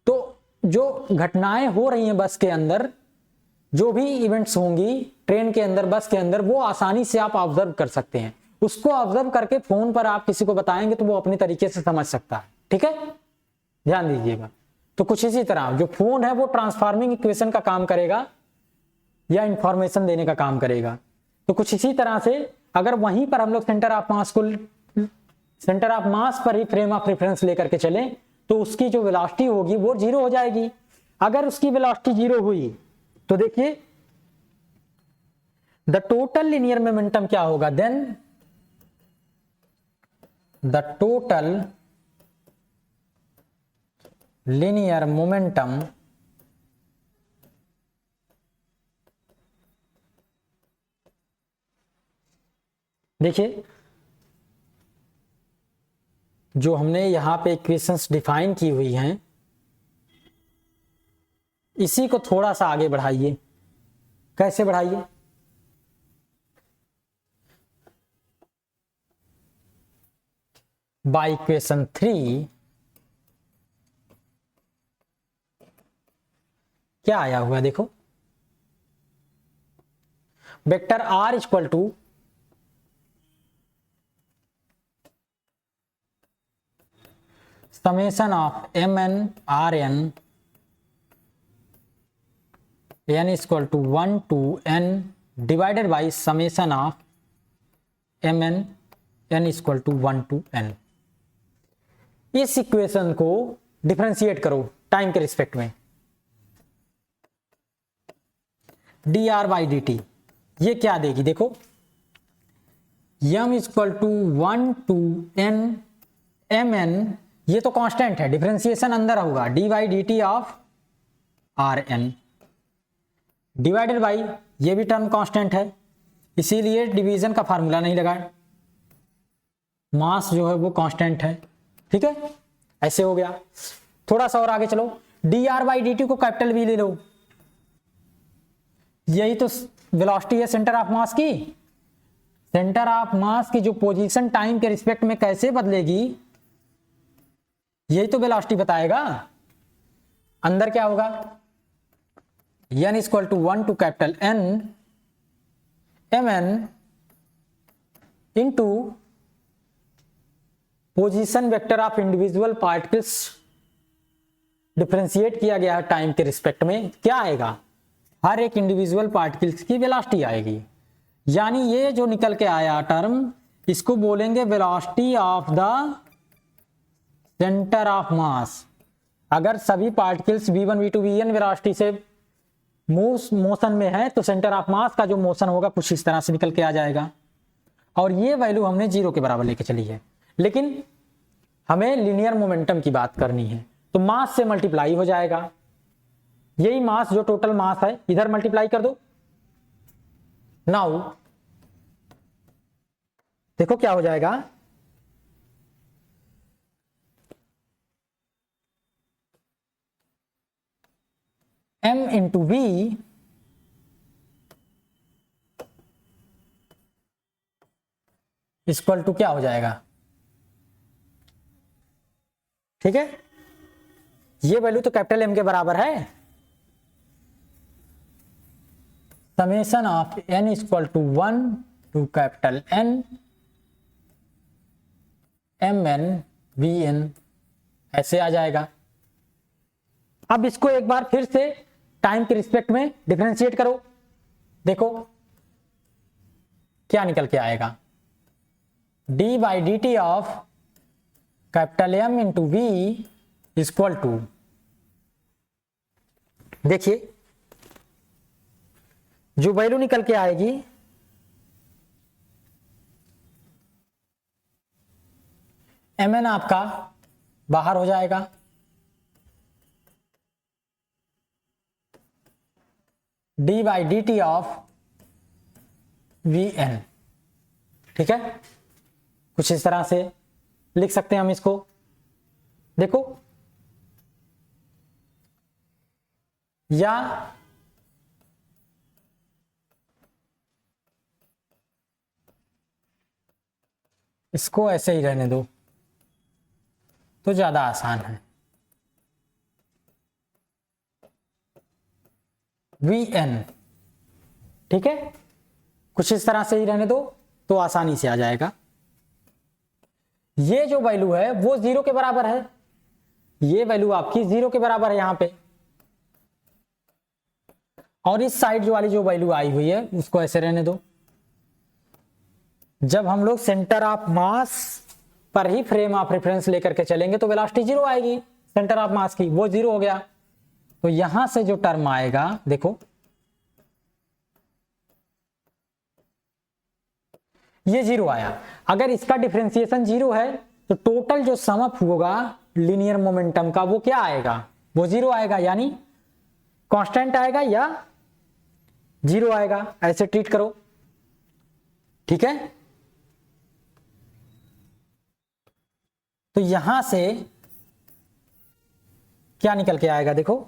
Speaker 1: तो जो घटनाएं हो रही हैं बस के अंदर, जो भी इवेंट्स होंगी ट्रेन के अंदर, बस के अंदर, वो आसानी से आप ऑब्जर्व कर सकते हैं। उसको ऑब्जर्व करके फोन पर आप किसी को बताएंगे तो वो अपनी तरीके से समझ सकता है। ठीक है, ध्यान दीजिएगा। तो कुछ इसी तरह जो फोन है वो ट्रांसफॉर्मिंग इक्वेशन का काम करेगा या इंफॉर्मेशन देने का काम करेगा। तो कुछ इसी तरह से अगर वहीं पर हम लोग सेंटर ऑफ मास पर ही फ्रेम ऑफ रेफरेंस लेकर के चलें तो उसकी जो वेलोसिटी होगी वो 0 हो जाएगी। अगर उसकी वेलोसिटी 0 हुई तो देखिए द टोटल लीनियर मोमेंटम क्या होगा, then the total linear momentum देखिए जो हमने यहाँ पे इक्वेशंस डिफाइन की हुई हैं, इसी को थोड़ा सा आगे बढ़ाइए। कैसे बढ़ाइए? बाय इक्वेशन 3 क्या आया हुआ देखो, vector r equal to summation of m n r n n equal to 1 to n divided by summation of m n n equal to 1 to n. इस इक्वेशन को डिफरेंशिएट करो टाइम के रिस्पेक्ट में। D r by d t ये क्या देगी देखो, m equal to 1 to n m n, ये तो कांस्टेंट है, डिफरेंशिएशन अंदर होगा, d by d t of are N divided by, ये भी टर्म कांस्टेंट है, इसीलिए डिवीजन का फार्मूला नहीं लगाए, मास जो है वो कांस्टेंट है। ठीक है, ऐसे हो गया। थोड़ा सा और आगे चलो, D r by d T को कैपिटल वी ले लो, यही तो वेलोसिटी है सेंटर ऑफ मास की। सेंटर ऑफ मास की जो पोजीशन टाइम के रिस्पेक्ट में कैसे बदलेगी, यही तो वेलोसिटी बताएगा। अंदर क्या होगा, n equal to 1 to capital N m n into position vector of individual particles, differentiate किया गया है टाइम के रिस्पेक्ट में, क्या आएगा, हर एक इंडिविजुअल पार्टिकल्स की वेलोसिटी आएगी। यानी ये जो निकल के आया टर्म, इसको बोलेंगे velocity of the centre of मास। अगर सभी particles v1 v2 vn velocity से मोशन में है तो सेंटर ऑफ मास का जो मोशन होगा कुछ इस तरह से निकल के आ जाएगा। और ये वैल्यू हमने 0 के बराबर लेके चली है, लेकिन हमें लीनियर मोमेंटम की बात करनी है, तो मास से मल्टीप्लाई हो जाएगा। यही मास जो टोटल मास है इधर मल्टीप्लाई कर दो। नाउ देखो क्या हो जाएगा, m into v equal to क्या हो जाएगा, ठीक है, ये वैल्यू तो कैपिटल M के बराबर है, summation of n equal to 1 to capital N m n v n, ऐसे आ जाएगा। अब इसको एक बार फिर से टाइम के रिस्पेक्ट में डिफरेंशिएट करो, देखो क्या निकल के आएगा, d by d t of capital M into v equal to, देखिए जो वैल्यू निकल के आएगी एम एन आपका बाहर हो जाएगा, d by d t of v n, ठीक है, कुछ इस तरह से लिख सकते हैं हम इसको। देखो या इसको ऐसे ही रहने दो तो ज्यादा आसान है, वी एन, ठीक है, कुछ इस तरह से ही रहने दो तो आसानी से आ जाएगा। ये जो वैल्यू है वो 0 के बराबर है, ये वैल्यू आपकी 0 के बराबर है यहां पे, और इस साइड जो वाली जो वैल्यू आई हुई है उसको ऐसे रहने दो। जब हम लोग सेंटर ऑफ मास पर ही फ्रेम ऑफ रेफरेंस लेकर के चलेंगे तो वेलोसिटी 0 आएगी सेंटर ऑफ मास की, वो 0 हो गया। तो यहां से जो टर्म आएगा देखो ये 0 आया। अगर इसका डिफरेंशिएशन 0 है तो टोटल जो सम अप होगा लीनियर मोमेंटम का वो क्या आएगा, वो 0 आएगा, यानी कांस्टेंट आएगा या 0 आएगा, ऐसे ट्रीट करो, ठीक है। तो यहां से क्या निकल के आएगा, देखो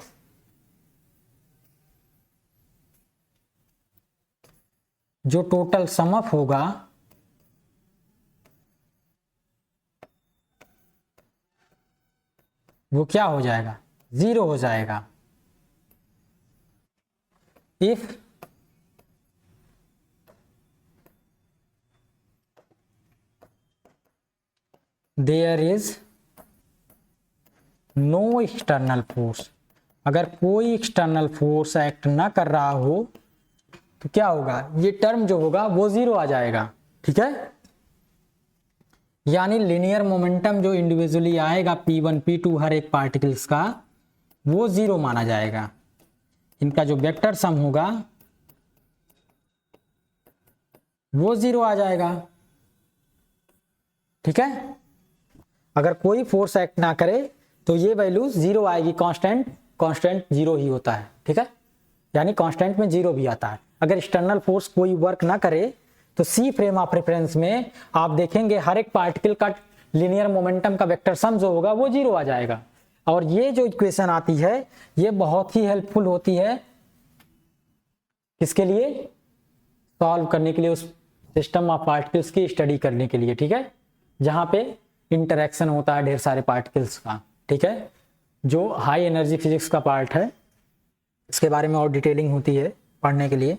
Speaker 1: जो टोटल सम अप होगा वो क्या हो जाएगा, 0 हो जाएगा। If there is no external force, अगर कोई एक्सटर्नल फोर्स एक्ट ना कर रहा हो तो क्या होगा, ये टर्म जो होगा वो 0 आ जाएगा। ठीक है, यानी लीनियर मोमेंटम जो इंडिविजुअली आएगा P1 P2 हर एक पार्टिकल्स का, वो 0 माना जाएगा। इनका जो वेक्टर सम होगा वो 0 आ जाएगा। ठीक है, अगर कोई फोर्स एक्ट ना करे तो ये वैल्यू 0 आएगी, कांस्टेंट 0 ही होता है। ठीक है, यानी कांस्टेंट में 0 भी आता है। अगर एक्सटर्नल फोर्स कोई वर्क ना करे तो सी फ्रेम ऑफ रेफरेंस में आप देखेंगे हर एक पार्टिकल का लीनियर मोमेंटम का वेक्टर सम जो होगा वो 0 आ जाएगा। और ये जो इक्वेशन आती है ये बहुत ही हेल्पफुल होती है किसके लिए, सॉल्व करने के लिए, उस सिस्टम ऑफ पार्टिकल्स की स्टडी करने के लिए। ठीक है, जहां पे इंटरेक्शन होता है ढेर सारे पार्टिकल्स का। ठीक है, जो हाई एनर्जी फिजिक्स का पार्ट है इसके बारे में और डिटेलिंग होती है पढ़ने के लिए,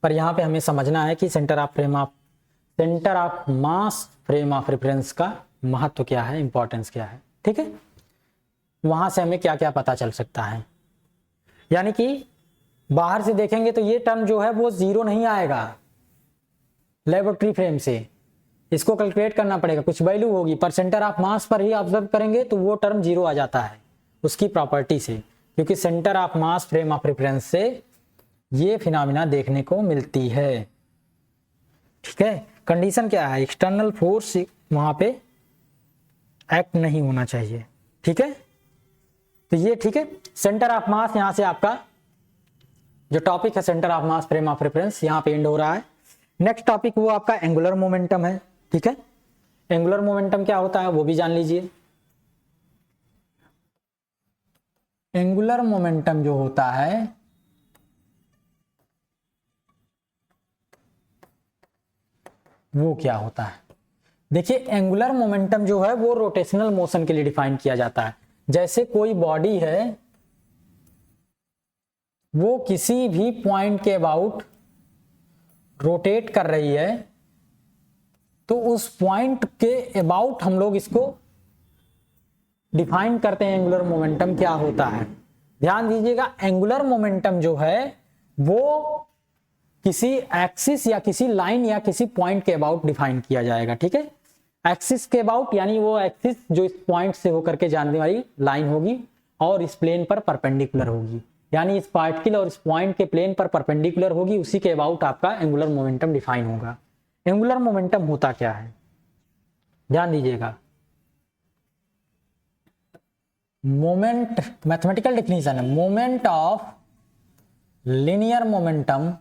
Speaker 1: पर यहाँ पे हमें समझना है कि centre of mass frame of reference का महत्व क्या है, इंपॉर्टेंस क्या है। ठीक है, वहां से हमें क्या क्या पता चल सकता है। यानी कि बाहर से देखेंगे तो ये टर्म जो है वो 0 नहीं आएगा लेबोरेटरी फ्रेम से, इसको कैलकुलेट करना पड़ेगा, कुछ वैल्यू होगी, पर सेंटर ऑफ मास पर ही ऑब्जर्व करेंगे तो वो टर्म 0 आ जाता है उसकी प्रॉपर्टी से, क्योंकि centre of mass frame of reference से ये फिनोमिना देखने को मिलती है। ठीक है, कंडीशन क्या है, एक्सटर्नल फोर्स वहां पे एक्ट नहीं होना चाहिए। ठीक है, तो ये ठीक है, सेंटर ऑफ मास यहां से आपका जो टॉपिक है centre of mass frame of reference यहां पे एंड हो रहा है। नेक्स्ट टॉपिक वो आपका एंगुलर मोमेंटम है। ठीक है, एंगुलर मोमेंटम क्या होता है वो भी जान लीजिए। एंगुलर मोमेंटम जो होता है वो क्या होता है, देखिए एंगुलर मोमेंटम जो है वो रोटेशनल मोशन के लिए डिफाइन किया जाता है। जैसे कोई बॉडी है वो किसी भी पॉइंट के अबाउट रोटेट कर रही है तो उस पॉइंट के अबाउट हम लोग इसको डिफाइन करते हैं एंगुलर मोमेंटम क्या होता है। ध्यान दीजिएगा, एंगुलर मोमेंटम जो है वो किसी एक्सिस या किसी लाइन या किसी पॉइंट के अबाउट डिफाइन किया जाएगा। ठीक है, एक्सिस के अबाउट यानी वो एक्सिस जो इस पॉइंट से होकर के जाने वाली लाइन होगी और इस प्लेन पर परपेंडिकुलर होगी, यानी इस पार्टिकल और इस पॉइंट के प्लेन पर परपेंडिकुलर होगी, उसी के अबाउट आपका एंगुलर मोमेंटम डिफाइन होगा। एंगुलर मोमेंटम होता क्या है, ध्यान दीजिएगा, मोमेंट मैथमेटिकल डेफिनेशन है, moment of linear momentum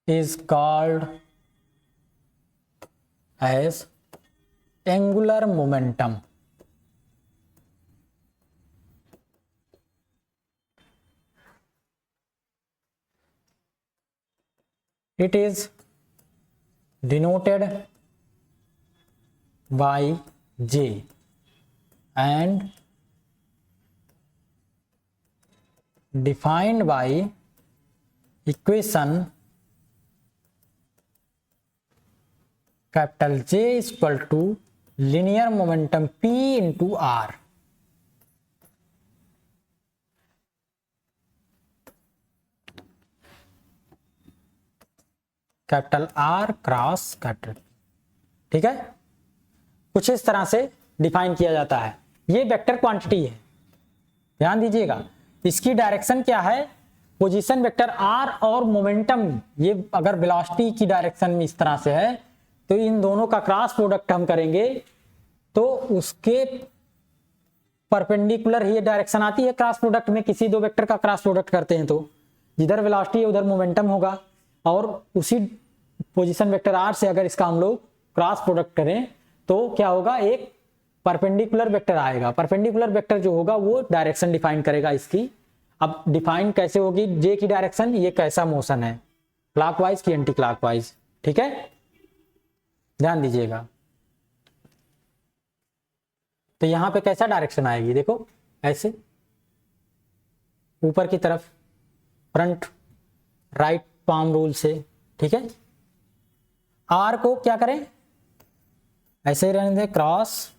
Speaker 1: is called as angular momentum. It is denoted by J and defined by equation capital J is equal to linear momentum P into R. Capital R cross capital. ठीक है, कुछ इस तरह से डिफाइन किया जाता है। ये वेक्टर क्वांटिटी है, ध्यान दीजिएगा, इसकी डायरेक्शन क्या है, पोजीशन वेक्टर R और मोमेंटम, ये अगर वेलोसिटी की डायरेक्शन में इस तरह से है तो इन दोनों का क्रॉस प्रोडक्ट हम करेंगे तो उसके परपेंडिकुलर ही डायरेक्शन आती है। क्रॉस प्रोडक्ट में किसी दो वेक्टर का क्रॉस प्रोडक्ट करते हैं तो जिधर वेलोसिटी है उधर मोमेंटम होगा, और उसी पोजीशन वेक्टर r से अगर इसका हम लोग क्रॉस प्रोडक्ट करें तो क्या होगा, एक परपेंडिकुलर वेक्टर आएगा। परपेंडिकुलर वेक्टर जो होगा वो डायरेक्शन डिफाइन करेगा इसकी। अब डिफाइन कैसे होगी जे की डायरेक्शन, ये कैसा मोशन है, क्लॉकवाइज की एंटी क्लॉकवाइज, ठीक है, ध्यान दीजिएगा। तो यहां पे कैसा डायरेक्शन आएगी, देखो ऐसे ऊपर की तरफ, फ्रंट राइट पाम रूल से, ठीक है। आर को क्या करें, ऐसे ही रहने दें, क्रॉस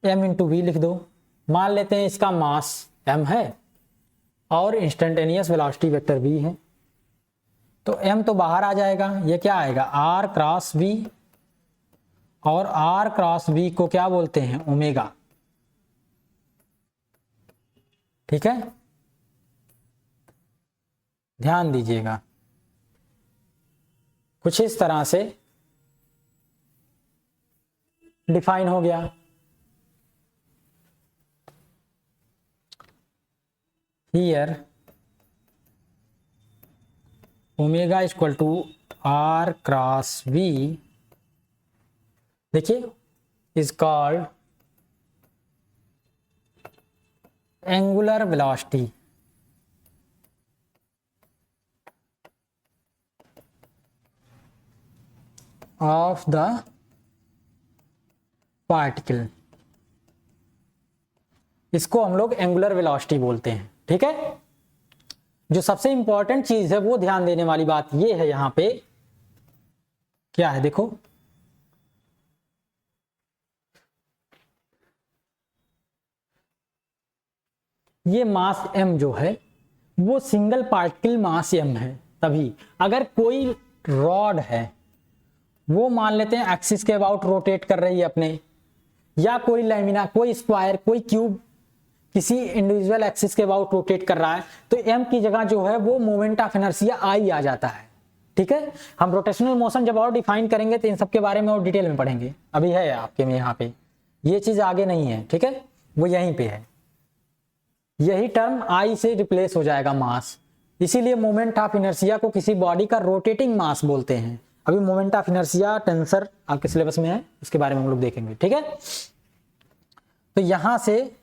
Speaker 1: m इंटू वी लिख दो। मान लेते हैं इसका मास m है और इंस्टेंटेनियस वेलोसिटी वेक्टर v है, तो m तो बाहर आ जाएगा, ये क्या आएगा r क्रॉस v, और r क्रॉस v को क्या बोलते हैं, ओमेगा, ठीक है, ध्यान दीजिएगा। कुछ इस तरह से डिफाइन हो गया। Here omega equal to r cross v, देखिए, is called angular velocity of the particle, इसको हम लोग एंगुलर वेलोसिटी बोलते हैं, ठीक है। जो सबसे इंपॉर्टेंट चीज है वो ध्यान देने वाली बात ये है, यहां पे क्या है, देखो ये मास m जो है वो सिंगल पार्टिकल मास m है। तभी अगर कोई रॉड है वो मान लेते हैं एक्सिस के अबाउट रोटेट कर रही है अपने, या कोई लैमिना, कोई स्क्वायर, कोई क्यूब किसी इंडिविजुअल एक्सिस के अबाउट रोटेट कर रहा है, तो m की जगह जो है वो मोमेंट ऑफ इनर्शिया i आ जाता है, ठीक है। हम रोटेशनल मोशन जब और डिफाइन करेंगे तो इन सब के बारे में और डिटेल में पढ़ेंगे, अभी है आपके में यहाँ पे, ये चीज आगे नहीं है, ठीक है, वो यहीं पे है। यही टर्म i से रिप्लेस हो जाएगा मास, इसीलिए मोमेंट ऑफ इनर्शिया को किसी बॉडी का रोटेटिंग मास बोलते हैं। अभी मोमेंट ऑफ इनर्शिया टेंसर आपके सिलेबस में है, उसके बारे में हम लोग देखेंगे, ठीक है। तो यहां से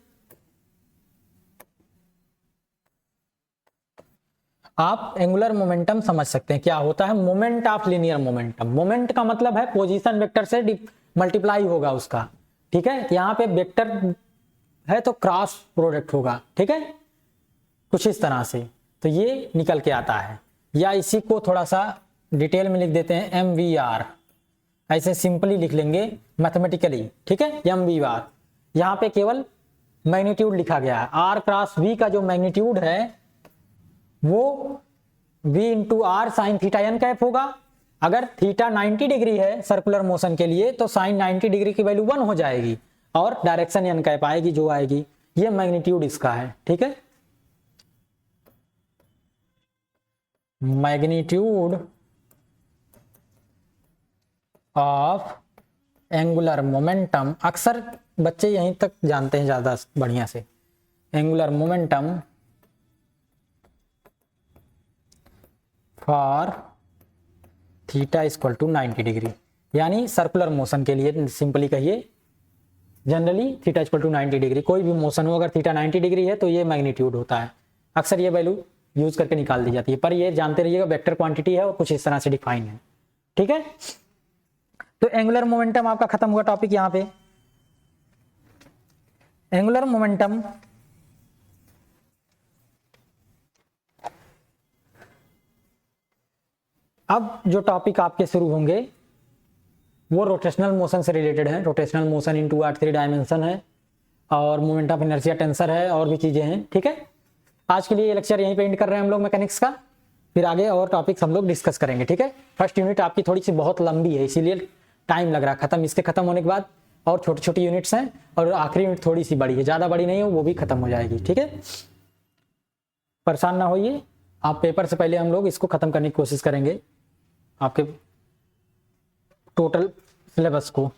Speaker 1: आप एंगुलर मोमेंटम समझ सकते हैं क्या होता है, moment of linear momentum. Moment का मतलब है पोजीशन वेक्टर से मल्टीप्लाई होगा उसका, ठीक है। यहाँ पे वेक्टर है तो क्रॉस प्रोडक्ट होगा, ठीक है, कुछ इस तरह से, तो ये निकल के आता है। या इसी को थोड़ा सा डिटेल में लिख देते हैं mvr, ऐसे सिंपली लिख लेंगे मैथमेटिकली, ठीक है, mvr। यहाँ पे केवल मैग्नीट्यूड लिखा गया है, r क्रॉस v का जो मैग्नीट्यूड है वो v into r sine theta n cap होगा। अगर थीटा 90 डिग्री है सर्कुलर मोशन के लिए तो साइन 90 डिग्री की वैल्यू 1 हो जाएगी और डायरेक्शन एन कैप आएगी जो आएगी, ये मैग्नीट्यूड इसका है, ठीक है। मैग्नीट्यूड ऑफ एंगुलर मोमेंटम, अक्सर बच्चे यहीं तक जानते हैं ज्यादा बढ़िया से, angular momentum for theta equal to 90 degree, यानी सर्कुलर मोशन के लिए सिंपली कहिए, generally theta equal to 90 degree, कोई भी मोशन हो अगर थीटा 90 डिग्री है तो ये मैग्नीट्यूड होता है। अक्सर ये वैल्यू यूज करके निकाल दी जाती है, पर ये जानते रहिएगा वेक्टर क्वांटिटी है और कुछ इस तरह से डिफाइन है, ठीक है। तो एंगुलर मोमेंटम आपका खत्म हुआ टॉपिक यहाँ पे। एंगुलर मोमेंटम अब जो टॉपिक आपके शुरू होंगे वो रोटेशनल मोशन से रिलेटेड है। रोटेशनल मोशन इन 2 और 3 डायमेंशन है और मोमेंट ऑफ इनर्शिया टेंसर है और भी चीजें हैं, ठीक है। आज के लिए ये लेक्चर यहीं पे एंड कर रहे हैं हम लोग मैकेनिक्स का, फिर आगे और टॉपिक्स हम लोग डिस्कस करेंगे, ठीक है। फर्स्ट यूनिट आपकी थोड़ी सी बहुत लंबी है इसीलिए टाइम लग रहा है खत्म, इसके खत्म होने के बाद और छोटी छोटी यूनिट्स हैं और आखिरी यूनिट थोड़ी सी बड़ी है, ज्यादा बड़ी नहीं है, वो भी खत्म हो जाएगी, ठीक है। परेशान ना होइए, आप पेपर से पहले हम लोग इसको खत्म करने की कोशिश करेंगे आपके टोटल सिलेबस को।